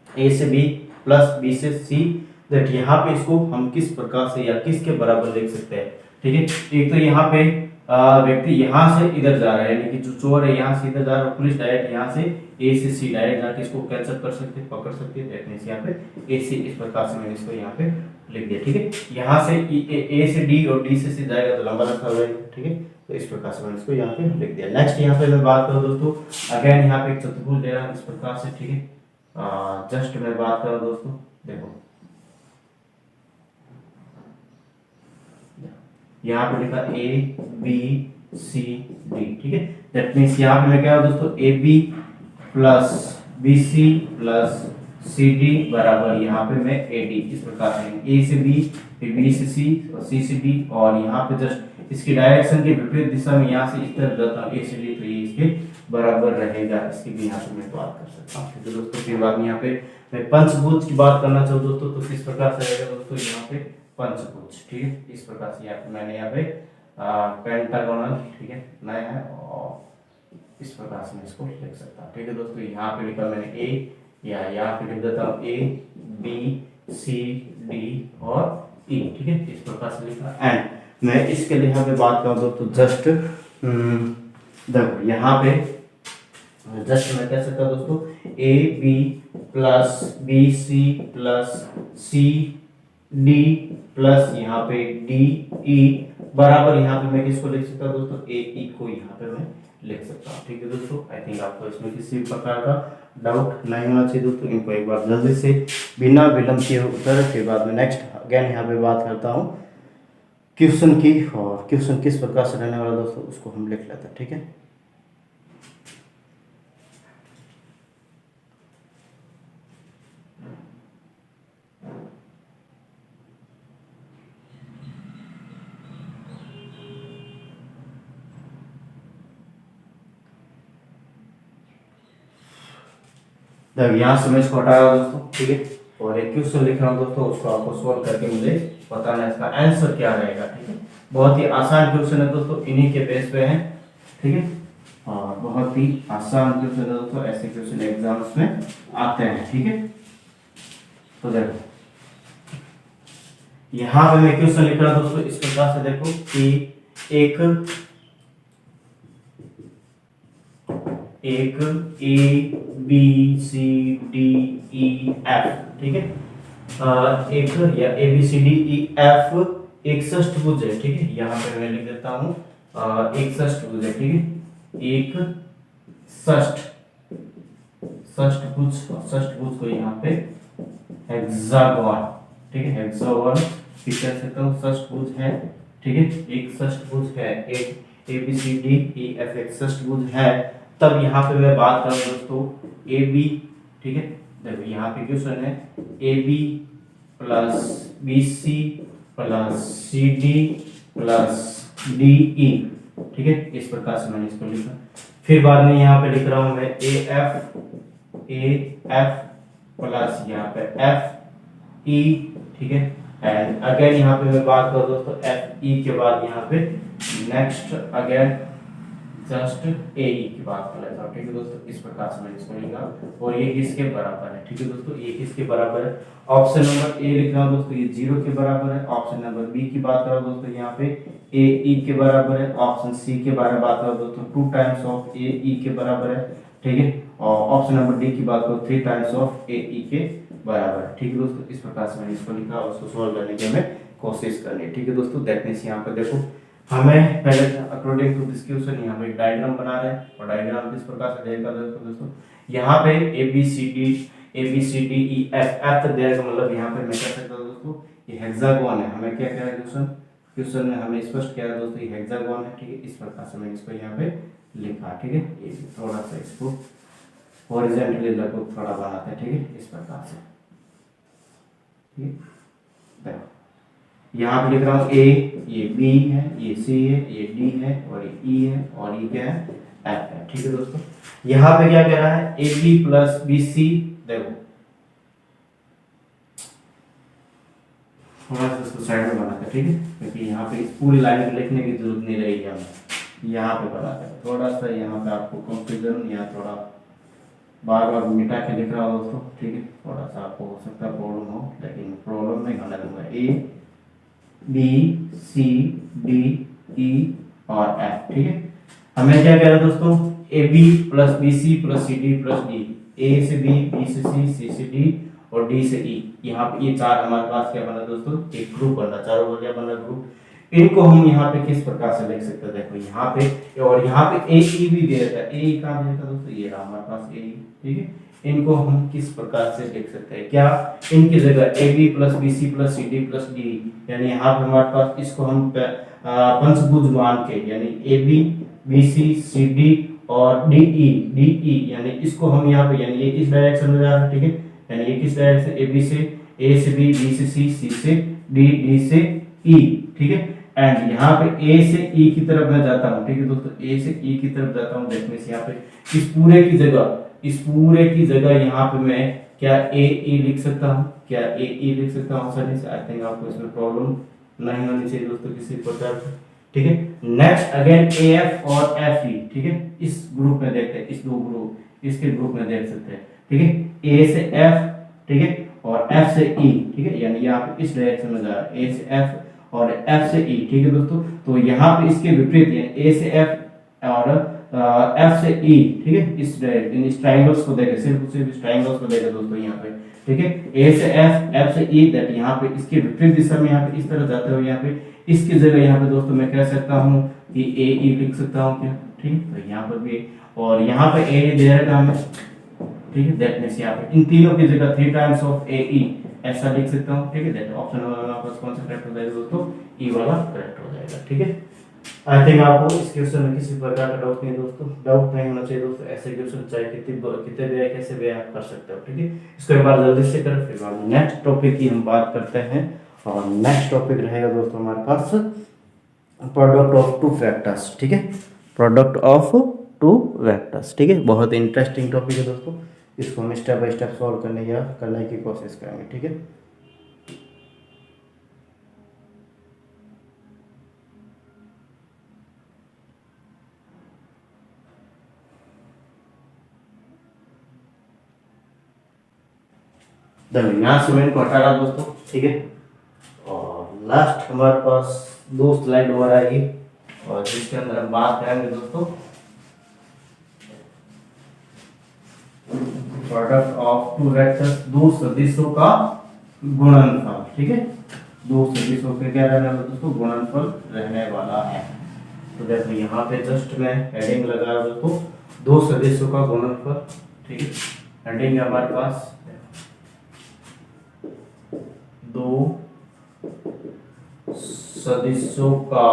S1: ए से बी प्लस बी से सी, दैट यहाँ पे इसको हम किस प्रकार से या किसके बराबर लिख सकते हैं, ठीक है। एक तो यहाँ पे व्यक्ति यहाँ से इधर जा रहा है, यानी कि जो चोर है यहाँ से इधर जा रहा है, पुलिस डायरेक्ट यहाँ से ए से सी डायरेक्ट जाके इसको कैंसिल कर सकते हैं, पकड़ सकते हैं, दैट मींस यहाँ पे ए सी, इस प्रकार से मैंने इसको यहाँ पे लिख दिया, ठीक है। यहाँ से ए से डी और डी से सी जाएगा तो लंबा रास्ता हो जाएगा, ठीक है। तो इस प्रकार से मैंने इसको यहाँ पे लिख दिया। नेक्स्ट यहाँ पे मैं बात करूँ दोस्तों, अगेन यहाँ पे एक चतुर्भुज दे रहा है इस प्रकार से, ठीक है। जस्ट मैं बात कर रहा हूँ दोस्तों, देखो यहाँ पे लिखा ए बी सी डी, ठीक है। दैट मीन्स यहाँ पे मैं क्या हूँ दोस्तों, A B plus B C plus C D बराबर यहाँ पे मैं ए डी, इस प्रकार से ए से बी, फिर बी से सी और सी से डी, और यहाँ पे जस्ट इसकी डायरेक्शन के विपरीत दिशा में यहाँ से इस तरफ जाता हूँ ए से डी, तो ये इसके बराबर रहेगा। इसकी भी यहाँ पे मैं बात कर सकता हूँ, ठीक है दोस्तों। फिर बाद में यहाँ पे मैं पंचभुज की बात करना चाहूँ दोस्तों, तो किस प्रकार से रहेगा दोस्तों, यहाँ पे पंचभुज, ठीक है, इस प्रकार से यहाँ पे मैंने यहाँ पे पेंटागोनल, ठीक है, नया है, और इस प्रकार से मैं इसको लिख सकता हूँ, ठीक है दोस्तों। यहाँ पे लिखा मैंने ए, या यहाँ पे लिख देता हूँ ए बी सी डी और ई, ठीक है, इस प्रकार से लिखा। एंड मैं इसके लिए यहाँ पे बात करूँ दोस्तों, जस्ट देखो यहाँ पे जस्ट मैं कह सकता हूँ दोस्तों, A B plus B C plus C D plus यहाँ पे डी ई बराबर यहाँ पे मैं किसको लिख सकता हूँ दोस्तों, ए ई को यहाँ पे मैं लिख सकता हूँ। ठीक है दोस्तों, आई थिंक आपको इसमें किसी प्रकार का डाउट नहीं होना चाहिए दोस्तों। इनको एक बार जल्दी से बिना विलंब किए उत्तर, फिर बाद में नेक्स्ट अगेन यहाँ पे बात करता हूँ क्वेश्चन की, और क्वेश्चन किस प्रकार से रहने वाला दोस्तों उसको हम लिख लेते हैं। ठीक है, यहाँ से मैं इसको हटाया दोस्तों। ठीक है, और एक क्वेश्चन लिख रहा हूँ दोस्तों, उसको आपको सोल्व करके मुझे बताना है इसका आंसर क्या रहेगा। ठीक है, बहुत ही आसान क्वेश्चन है दोस्तों, इन्हीं के बेस पे है। ठीक है, और बहुत ही आसान क्वेश्चन है दोस्तों, ऐसे क्वेश्चन एग्जाम्स में आते हैं। ठीक है, तो देखो यहाँ पे मैं क्वेश्चन लिख रहा हूँ दोस्तों इस प्रकार से, देखो कि एक A B C D E F, ठीक है, एक या A B C D E F एक षष्ठभुज है। ठीक है, यहाँ पे मैं लिख देता हूँ एक षष्ठभुज है। ठीक है, एक षष्ठभुज को यहाँ पे हेक्सागोन, ठीक है, हेक्सागोन भी कह सकता हूँ, षष्ठभुज है। ठीक है, एक षष्ठभुज है, एक A B C D E F एक षष्ठभुज है। तब यहाँ पे मैं बात करूँ दोस्तों ए बी, ठीक है, देखो यहाँ पे क्वेश्चन है A B plus B C plus C D plus D E. ठीक है, इस प्रकार से मैंने इसको लिखा। फिर बाद में यहाँ पे लिख रहा हूँ मैं ए एफ प्लस यहाँ पे एफ ई। ठीक है, एंड अगेन यहाँ पे मैं बात करूँ दोस्तों एफ ई के बाद यहाँ पे नेक्स्ट अगेन जस्ट ए की बात कर लेता हूँ। ठीक है दोस्तों, इस प्रकार से मैंने इसको लिखा, और ये किसके बराबर है। ठीक है दोस्तों, ये किसके बराबर है, ऑप्शन नंबर ए लिख रहा हूँ दोस्तों, ये 0 के बराबर है। ऑप्शन नंबर बी की बात करो दोस्तों, यहाँ पे ए ई के बराबर है। ऑप्शन सी के बारे में बात करो दोस्तों, 2 टाइम्स ऑफ ए ई के बराबर है। ठीक है, और ऑप्शन नंबर डी की बात करो 3 टाइम्स ऑफ ए ई के बराबर है। ठीक है दोस्तों, इस प्रकार से मैंने इसको लिखा और उसको सोल्व करने की हमें कोशिश करनी है। ठीक है दोस्तों, देखने से यहाँ पे देखो हमें पहले अकॉर्डिंग टू दिस क्वेश्चन यहाँ पे एक डायग्राम बना रहे हैं, और डायग्राम किस प्रकार से देगा दोस्तों, यहाँ पे A B C D E F तक देगा, मतलब यहाँ पे मैं कह सकता हूँ दोस्तों ये हेक्सागोन है। हमें क्या कह रहा है क्वेश्चन में हमें स्पष्ट किया है दोस्तों ये हेक्सागोन है। ठीक है, इस प्रकार से मैंने इसको यहाँ पे लिखा। ठीक है, ये थोड़ा सा इसको हॉरिजॉन्टली लगभग थोड़ा बनाते हैं। ठीक है, इस प्रकार से। ठीक है, यहाँ पे लिख रहा हूँ ए, ये बी है, ये सी है, ये डी है, और ये ई है, और ये क्या है एफ है। ठीक है दोस्तों, यहाँ पे क्या कह रहा है A B plus B C. देखो थोड़ा सा इसको साइड में बनाते हैं। ठीक है, क्योंकि यहाँ पे इस पूरी लाइन में लिखने की जरूरत नहीं रहेगी, हमें यहाँ पे बनाते हैं। थोड़ा सा यहाँ पे आपको कंफ्यूजन या थोड़ा बार बार मिटा के लिख रहा हूँ दोस्तों। ठीक है, थोड़ा सा आपको हो सकता है प्रॉब्लम हो, लेकिन प्रॉब्लम नहीं होने दूंगा। ए बी सी डी ई और एफ। ठीक है, हमें क्या कह रहा है दोस्तों A B plus B C plus C D plus D, A से बी, बी से सी डी और डी से ई। यहाँ पे ये चार हमारे पास क्या बना दोस्तों, एक ग्रुप बना, चारों का क्या बना ग्रुप। इनको हम यहाँ पे किस प्रकार से लिख सकते हैं, देखो यहाँ पे, और यहाँ पे ए ई भी दे रखा है। ए ई कहाँ दे रखा दोस्तों, ये रहा हमारे पास ए ई। ठीक है, इनको हम किस प्रकार से लिख सकते हैं, क्या इनकी जगह A B plus B C plus C D plus D, यानी यहाँ पे हमारे पास इसको हम पंचभुज मान के, यानी A B B C D और डी ई, यानी इसको हम यहाँ पे, यानी ये इस डायरेक्शन में जा रहा है। ठीक है, यानी ये किस डायरेक्शन, ए से बी, बी से सी से डी, डी से ई। ठीक है, एंड यहाँ पे ए से ई की तरफ मैं जाता हूँ। ठीक है दोस्तों, ए से ई की तरफ जाता हूँ, देखने से यहाँ पे इस पूरे की जगह यहाँ पे मैं क्या ए ई लिख सकता हूँ, क्या ए ई लिख सकता हूँ आसानी से। आई थिंक आपको इसमें प्रॉब्लम नहीं होनी चाहिए दोस्तों किसी प्रकार से। ठीक है, नेक्स्ट अगेन ए एफ और एफ ई। ठीक है, इस ग्रुप में देखते हैं, इस दो ग्रुप, इसके ग्रुप में देख सकते हैं। ठीक है, ए से एफ, ठीक है, और एफ से ई। ठीक है, यानी यहाँ पे इस डायरेक्शन में जा रहा है, ए से एफ और एफ से ई। ठीक है दोस्तों, तो यहाँ पे इसके विपरीत है, ए से एफ और एफ से ई, ठीक है, इस ट्राइंगल्स को देखें, सिर्फ इस ट्राइंगल्स को देखें दोस्तों यहाँ पे, ठीक है, ए से एफ, एफ से ई, दैट यहाँ पे इसके विपरीत दिशा में यहाँ पे इस तरह जाते हुए यहाँ पे इसकी जगह यहाँ पे दोस्तों मैं कह सकता हूँ कि ए ई लिख सकता हूँ क्या, ठीक, तो यहाँ पर भी, और यहाँ पे ए दे रखा हमें, ठीक है, दैट मींस यहाँ पे इन तीनों की जगह 3 टाइम्स ऑफ ए ई ऐसा लिख सकता हूँ, ठीक है, दैट ऑप्शन नंबर में आपका कौन सा करेक्ट हो जाएगा दोस्तों, ई वाला करेक्ट हो जाएगा, ठीक है। आई थिंक आपको इस क्वेश्चन में किसी प्रकार का डाउट नहीं दोस्तों, डाउट नहीं होना चाहिए दोस्तों, ऐसे क्वेश्चन चाहे कितने भी आए कैसे भी आप कर सकते हो, ठीक है। इसको एक बार जल्दी से करें, फिर बाद में नेक्स्ट टॉपिक की हम बात करते हैं, और नेक्स्ट टॉपिक रहेगा दोस्तों हमारे पास प्रोडक्ट ऑफ टू वेक्टर्स, ठीक है, प्रोडक्ट ऑफ टू वेक्टर्स, ठीक है, बहुत इंटरेस्टिंग टॉपिक है दोस्तों, इसको हम स्टेप बाय स्टेप सॉल्व करने की कोशिश करेंगे, ठीक है। यहाँ से मैंने हटा रहा दोस्तों, ठीक है, और लास्ट हमारे पास 2 स्लाइड और आएगी, और जिसके अंदर हम बात करेंगे दोस्तों प्रोडक्ट ऑफ टू वेक्टर्स, 2 सदिशों का गुणनफल, ठीक है, 2 सदिशों के क्या रहने वाला दोस्तों, गुणनफल रहने वाला है। तो देखो यहाँ पे जस्ट मैं हेडिंग लगा रहा हूं दोस्तों, 2 सदिशों का गुणनफल, ठीक है, हेडिंग है हमारे पास 2 सदिशों का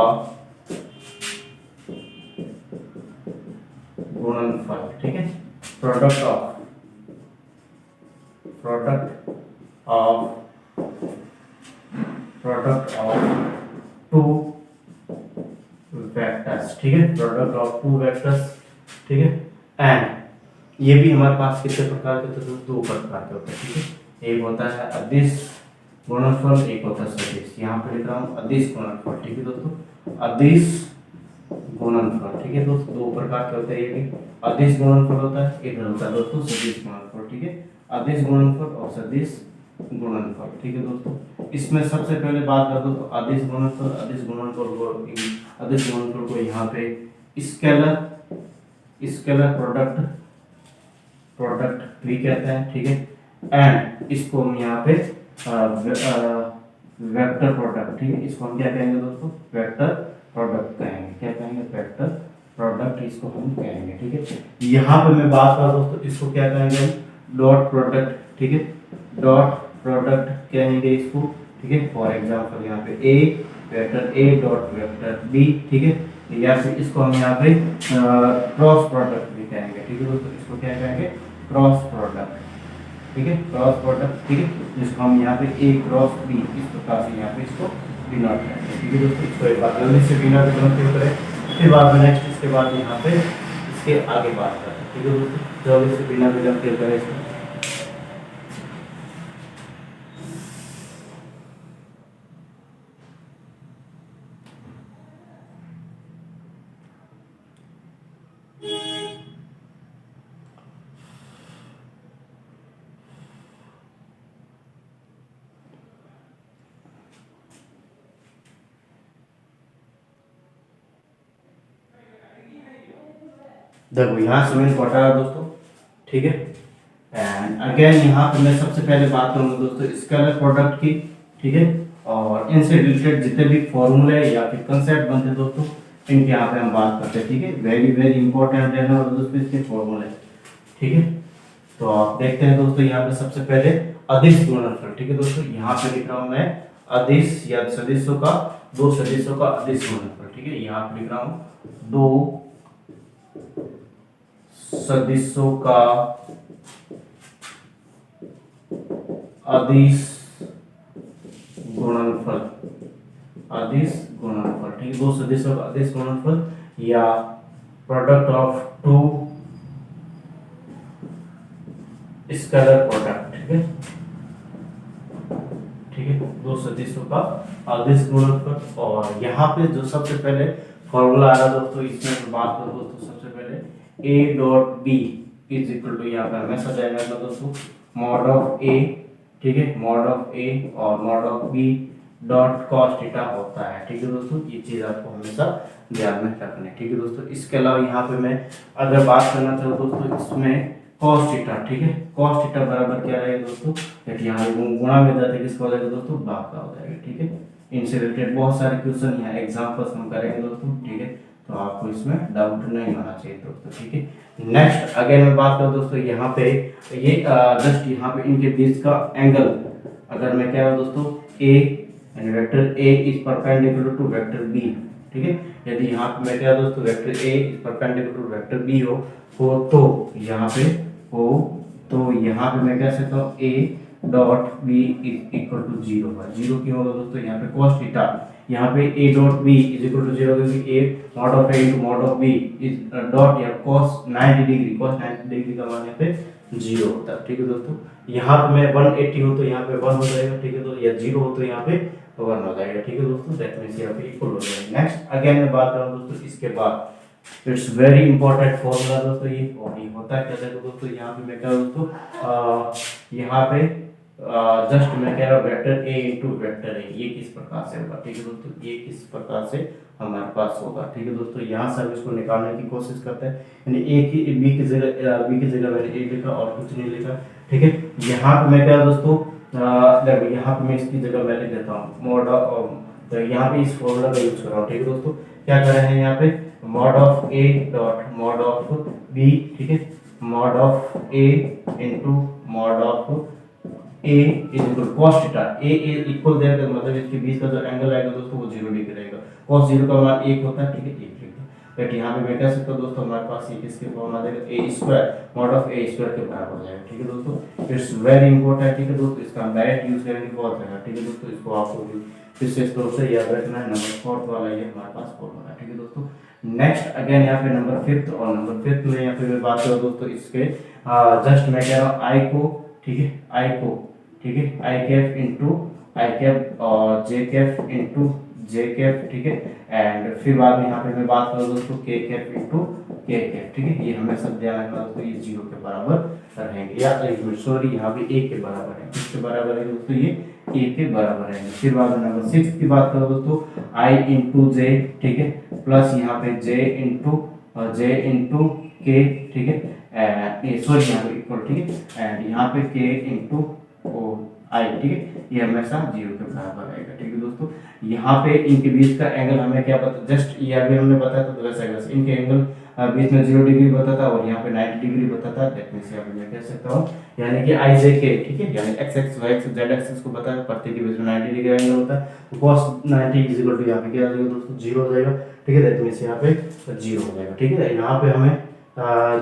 S1: गुणनफल, ठीक है, प्रोडक्ट ऑफ टू वेक्टर्स, ठीक है, प्रोडक्ट ऑफ टू वेक्टर्स, ठीक है, एंड ये भी हमारे पास कितने प्रकार के, तो 2 प्रकार के होते हैं, ठीक है, एक होता है अदिश गुणनफल, एक होता है सदिश, यहाँ पे लिख रहा हूँ अदिश गुणनफल, ठीक है दोस्तों, अदिश गुणनफल, ठीक है दोस्तों, 2 प्रकार के होते हैं, ये भी अदिश गुणनफल होता है, इधर होता है दोस्तों सदिश गुणनफल, ठीक है, अदिश गुणनफल और सदिश गुणनफल, ठीक है दोस्तों। इसमें सबसे पहले बात कर दो तो अदिश गुणनफल, अदिश गुणनफल को यहाँ पे स्केलर प्रोडक्ट भी कहते हैं, ठीक है, एंड इसको हम यहाँ पे वेक्टर प्रोडक्ट, ठीक है, इसको हम क्या कहेंगे दोस्तों, वेक्टर प्रोडक्ट कहेंगे, क्या कहेंगे, वेक्टर प्रोडक्ट इसको हम कहेंगे, ठीक है। यहाँ पे मैं बात कर दोस्तों, इसको क्या कहेंगे, डॉट प्रोडक्ट, ठीक है, डॉट प्रोडक्ट कहेंगे इसको, ठीक है, फॉर एग्जांपल यहाँ पे A vector A dot vector B, ठीक है, या फिर इसको हम यहाँ पे क्रॉस प्रोडक्ट भी कहेंगे, ठीक है दोस्तों, इसको क्या कहेंगे, क्रॉस प्रोडक्ट, ठीक है, क्रॉस प्रोडक्ट, ठीक है, जिसको हम यहाँ पे ए क्रॉस बी इस प्रकार से यहाँ पे इसको डिनोट करेंगे, ठीक है दोस्तों। इसको एक बार जल्दी से बिना विलंब करें, फिर बाद में नेक्स्ट इसके बाद यहाँ पे इसके आगे बात करें, ठीक है दोस्तों, जल्दी से बिना विलंब करें इसको। देखो यहाँ से मैंने पढ़ा दोस्तों, ठीक है, एंड अगेन यहाँ पे मैं सबसे पहले बात करूंगा दोस्तों स्केलर प्रोडक्ट की, ठीक है, और इनसे रिलेटेड जितने भी फॉर्मूले या फिर कंसेप्ट बनते हैं दोस्तों, इनके यहाँ पे हम बात करते हैं, ठीक है, वेरी इंपॉर्टेंट रहने वाले दोस्तों इसके फॉर्मूले, ठीक है। तो आप देखते हैं दोस्तों यहाँ पे सबसे पहले अदिश गुणनफल, ठीक है दोस्तों, यहाँ पे लिख रहा हूँ मैं अदिश या सदिशों का, 2 सदिशों का अदिश गुणनफल, ठीक है, यहाँ पे लिख रहा हूँ 2 सदिशों का अदिश गुणनफल, ठीक है, 2 सदिशों का अदिश गुणनफल या प्रोडक्ट ऑफ 2 स्केलर प्रोडक्ट, ठीक है, 2 सदिशों का अदिश गुणनफल। और यहाँ पे जो सबसे पहले फॉर्मूला आ रहा है दोस्तों, इसमें बात करो दोस्तों, सबसे पहले a dot b is equal to, यहाँ पे हमेशा जाएगा दोस्तों मॉड ऑफ a, ठीक है, मॉड ऑफ a और mod of b dot cos theta होता है, ठीक है दोस्तों, ये चीज आपको हमेशा ध्यान में रखने, ठीक है दोस्तों। इसके अलावा यहाँ पे मैं अगर बात करना चाहूँ दोस्तों इसमें cos थीटा, ठीक है, cos थीटा बराबर क्या रहेगा दोस्तों, देखिए यहाँ पे गुणा में जाते किसको हो जाएगा दोस्तों, भाग का हो जाएगा, ठीक है। इनसे रिलेटेड बहुत सारे क्वेश्चन यहाँ एग्जांपल्स हम करेंगे दोस्तों, ठीक है, तो आपको इसमें डाउट नहीं होना चाहिए दोस्तों, ठीक है। नेक्स्ट अगेन मैं बात करूँ दोस्तों यहाँ पे ये जस्ट यहाँ पे इनके बीच का एंगल, अगर मैं कह रहा हूँ दोस्तों A and vector A is perpendicular to vector B, ठीक है, यदि यहाँ पे मैं क्या दोस्तों vector A is perpendicular to vector B हो तो यहाँ पे हो तो यहाँ पे मैं कह सकता हूँ A dot B is equal to 0 होगा। 0 क्यों होगा दोस्तों, यहाँ पे cos थीटा, यहाँ पे a dot b is equal to 0 क्योंकि a mod of a into mod of b is dot या cos 90 डिग्री का मान यहाँ पे 0 होता है, ठीक है दोस्तों। यहाँ पे मैं 180 हो तो यहाँ पे 1 हो जाएगा, ठीक है, तो या 0 हो तो यहाँ पे 1 हो जाएगा, ठीक है दोस्तों, दैट मींस यहाँ पे इक्वल हो जाएगा। नेक्स्ट अगेन मैं बात करूँ दोस्तों इसके बाद, इट्स वेरी इंपॉर्टेंट फॉर्मूला दोस्तों ये, और ये होता है क्या दोस्तों, यहाँ पे मैं क्या दोस्तों यहाँ पे जस्ट मैं कह रहा हूँ वेक्टर ए इंटू वेक्टर ए, ये किस प्रकार से होगा, ठीक है दोस्तों, ये किस प्रकार से हमारे पास होगा, ठीक है दोस्तों। यहाँ से हम इसको निकालने की कोशिश करते हैं, यानी ए की बी की जगह मैंने ए लिखा और कुछ नहीं लिखा, ठीक है। यहाँ पे मैं क्या दोस्तों देखो यहाँ पे मैं इसकी जगह मैं लिख देता हूँ मॉड ऑफ, तो यहाँ पे इस फॉर्मूला का यूज कर रहा हूँ, ठीक है दोस्तों। क्या कर रहे हैं यहाँ पे mod of A dot mod of B, ठीक है, mod of A into mod of A is equal cos theta, A equal देगा मतलब इसके बीच का जो एंगल आएगा दोस्तों वो 0 डिग्री रहेगा, cos 0 का मान 1 होता है, ठीक है, 1 डिग्री। बट यहाँ पे मैं कह सकता हूँ दोस्तों हमारे पास ये किसके फॉर्म आ जाएगा, A square mod of A square के बराबर हो जाएगा, ठीक है दोस्तों। इट्स वेरी इंपॉर्टेंट, ठीक है दोस्तों, इसका डायरेक्ट यूज करेंगे बहुत ज्यादा, ठीक है दोस्तों, इसको आपको भी विशेष तौर से याद रखना है। नंबर 4 वाला ये हमारे पास फॉर्मूला, ठीक है दोस्तों। नेक्स्ट अगेन यहाँ पे नंबर 5 और नंबर 5 में यहाँ पे मैं बात करूँ दोस्तों इसके जस्ट मैं कह रहा हूँ आई को, ठीक है, आई को, ठीक है, आई कैप इंटू आई कैप और जे कैप इंटू जे कैप, ठीक है, एंड फिर बाद में यहाँ पे मैं बात करूँ दोस्तों के कैप इंटू के कैप, ठीक है, ये हमेशा ध्यान रखना दोस्तों, ये 0 के बराबर रहेंगे, या सॉरी यहाँ पे 1 के बराबर है, किसके बराबर है दोस्तों, ये 1 के बराबर रहेंगे। फिर बाद में नंबर 6 की बात करो दोस्तों आई इंटू जे, ठीक है, प्लस यहाँ पे जे इंटू के, ठीक है, सॉरी यहाँ पे इक्वल, ठीक है, एंड यहाँ पे के इंटू आई, ठीक है, ये हमेशा 0 के बराबर रहेगा, ठीक है दोस्तों। यहाँ पे इनके बीच का एंगल हमें क्या पता, जस्ट ये अभी हमने बताया था, तो वैसे इनके एंगल बीच में 0 डिग्री बता था और यहाँ पे 90 डिग्री बता था, दैट मींस यहाँ पे मैं कह सकता हूँ यानी कि आई जे के, ठीक है, यानी X X Y X Z axis को बताया, प्रत्येक के बीच में 90 डिग्री एंगल होता है, तो cos 90 इज इक्वल टू यहाँ पे क्या आ जाएगा दोस्तों, 0 हो जाएगा, ठीक है, दैट मींस यहाँ पे 0 हो जाएगा, ठीक है। यहाँ पे हमें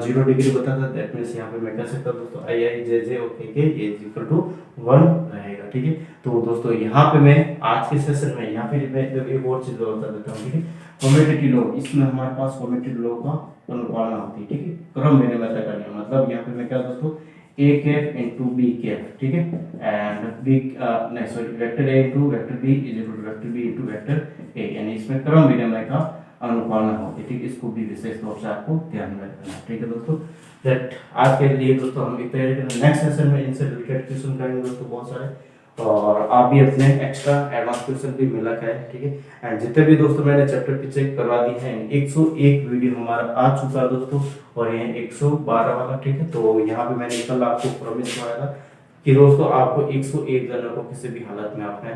S1: 0 डिग्री बता था, दैट मींस यहाँ पे मैं कह सकता हूँ दोस्तों आई आई जे जे ओके के इज इक्वल टू 1 रहेगा, ठीक है। तो दोस्तों यहाँ पे मैं आज के सेशन में यहाँ पे मैं एक और चीज बता देता हूँ, ठीक है, कम्यूटेटिव लॉ, इसमें हमारे पास कम्यूटेटिव लॉ का अनुपालना होती है, ठीक है, क्रम मैंने बता करनी है, मतलब यहाँ पे मैं क्या दोस्तों A cap into B cap, ठीक है, एंड बी नहीं sorry vector A into vector B is equal to vector B into vector A, यानी इसमें क्रम विनिमय का अनुपालना होती है, ठीक है, इसको भी विशेष तौर से आपको ध्यान में रखना है, ठीक है दोस्तों। दैट आज के लिए दोस्तों हम इतना ही करेंगे, नेक्स्ट सेशन में इनसे रिलेटेड क्वेश्चन करेंगे दोस्तों बहुत सारे, और आप भी अपने एक्स्ट्रा एडवांस क्वेश्चन भी मिला करें, ठीक है, एंड जितने भी दोस्तों मैंने चैप्टर पीछे करवा दी हैं 101 वीडियो हमारा आ चुका है दोस्तों, और ये 112 वाला, ठीक है। तो यहाँ पे मैंने कल आपको प्रॉमिस कराया था कि दोस्तों आपको 101 जनों को किसी भी हालत में आपने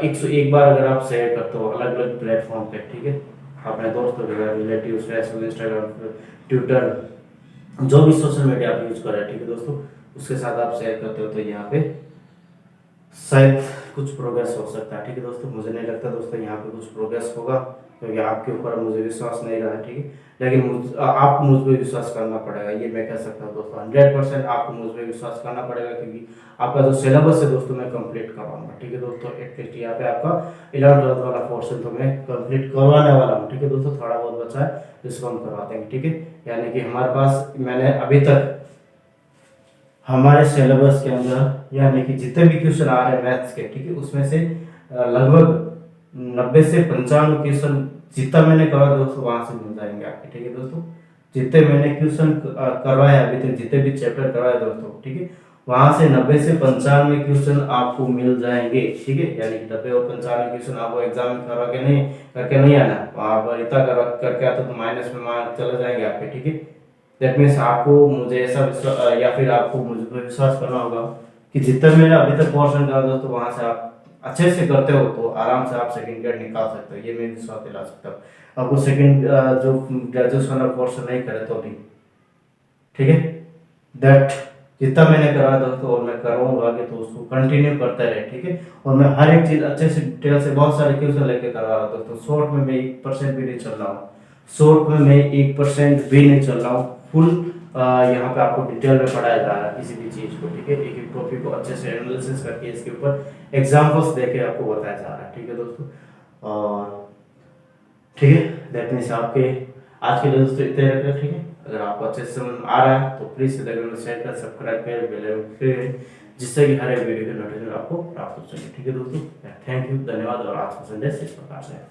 S1: 101 बार अगर आप शेयर करते हो अलग अलग प्लेटफॉर्म पे, ठीक है, अपने दोस्तों के साथ, रिलेटिव, फेसबुक, इंस्टाग्राम, ट्विटर, जो भी सोशल मीडिया आप यूज कर रहे हैं, ठीक है दोस्तों, उसके साथ आप शेयर करते हो तो यहाँ पे शायद कुछ प्रोग्रेस हो सकता है, ठीक है दोस्तों। मुझे नहीं लगता दोस्तों यहाँ पे कुछ प्रोग्रेस होगा, क्योंकि आपके ऊपर मुझे विश्वास नहीं रहा है, ठीक है, लेकिन आपको मुझ पर विश्वास करना पड़ेगा, ये मैं कह सकता हूँ दोस्तों, 100% आपको मुझ पर विश्वास करना पड़ेगा, क्योंकि आपका जो सिलेबस है दोस्तों मैं कंप्लीट करवाऊंगा, ठीक है दोस्तों। एटलीस्ट यहाँ पे आपका 11th वाला पोर्शन तो मैं कंप्लीट करवाने वाला हूँ, ठीक है दोस्तों, थोड़ा बहुत बचा है जिसको हम करवाते हैं, ठीक है, यानी कि हमारे पास मैंने अभी तक हमारे सिलेबस के अंदर यानी कि जितने भी क्वेश्चन आ रहे हैं मैथ्स के, ठीक है, उसमें से लगभग 90 से 95 क्वेश्चन जितना मैंने करवाया दोस्तों वहां से मिल जाएंगे आपके, ठीक है दोस्तों। जितने मैंने क्वेश्चन करवाया अभी तक, जितने भी चैप्टर करवाए दोस्तों, ठीक है, वहां से 90 से 95 क्वेश्चन आपको मिल जाएंगे, ठीक है। यानी 90 और 95 क्वेश्चन आपको एग्जाम में करके नहीं आना, वहां पर इतना करके आता तो माइनस में मार्क चले जाएंगे आपके, ठीक है। दैट मीन्स आपको मुझे ऐसा या फिर आपको मुझ पर विश्वास करना होगा कि जितना मैंने अभी तक पोर्शन करा दोस्तों वहां से आप अच्छे से करते हो तो आराम से आप सेकंड ग्रेड निकाल सकते हो, ये मैं विश्वास दिला सकता हूँ आपको। सेकंड जो ग्रेजुएशन और पोर्शन नहीं करे तो भी, ठीक है। दैट जितना मैंने करा दोस्तों और मैं कराऊंगा आगे तो उसको कंटिन्यू करते रहे, ठीक है। और मैं हर एक चीज अच्छे से डिटेल से बहुत सारे क्वेश्चन लेके करा रहा हूँ दोस्तों। शॉर्ट में मैं 1% भी नहीं चल रहा हूँ, शॉर्ट में मैं 1% भी नहीं चल रहा हूँ, फुल यहाँ पे आपको डिटेल में पढ़ाया जा रहा है किसी भी चीज को, ठीक है। एक एक टॉपिक को अच्छे से एनालिसिस करके इसके ऊपर एग्जांपल्स देके आपको बताया जा रहा है, ठीक है दोस्तों। और ठीक है, दैट मीन्स आपके आज के लिए दोस्तों इतने रखना, ठीक है। अगर आपको अच्छे से समझ आ रहा है तो प्लीज शेयर कर, सब्सक्राइब कर, बेल आइकन कर, जिससे कि हर एक वीडियो के नोटिफिकेशन आपको प्राप्त हो सके, ठीक है दोस्तों। थैंक यू, धन्यवाद। और आज का संदेश इस प्रकार से है।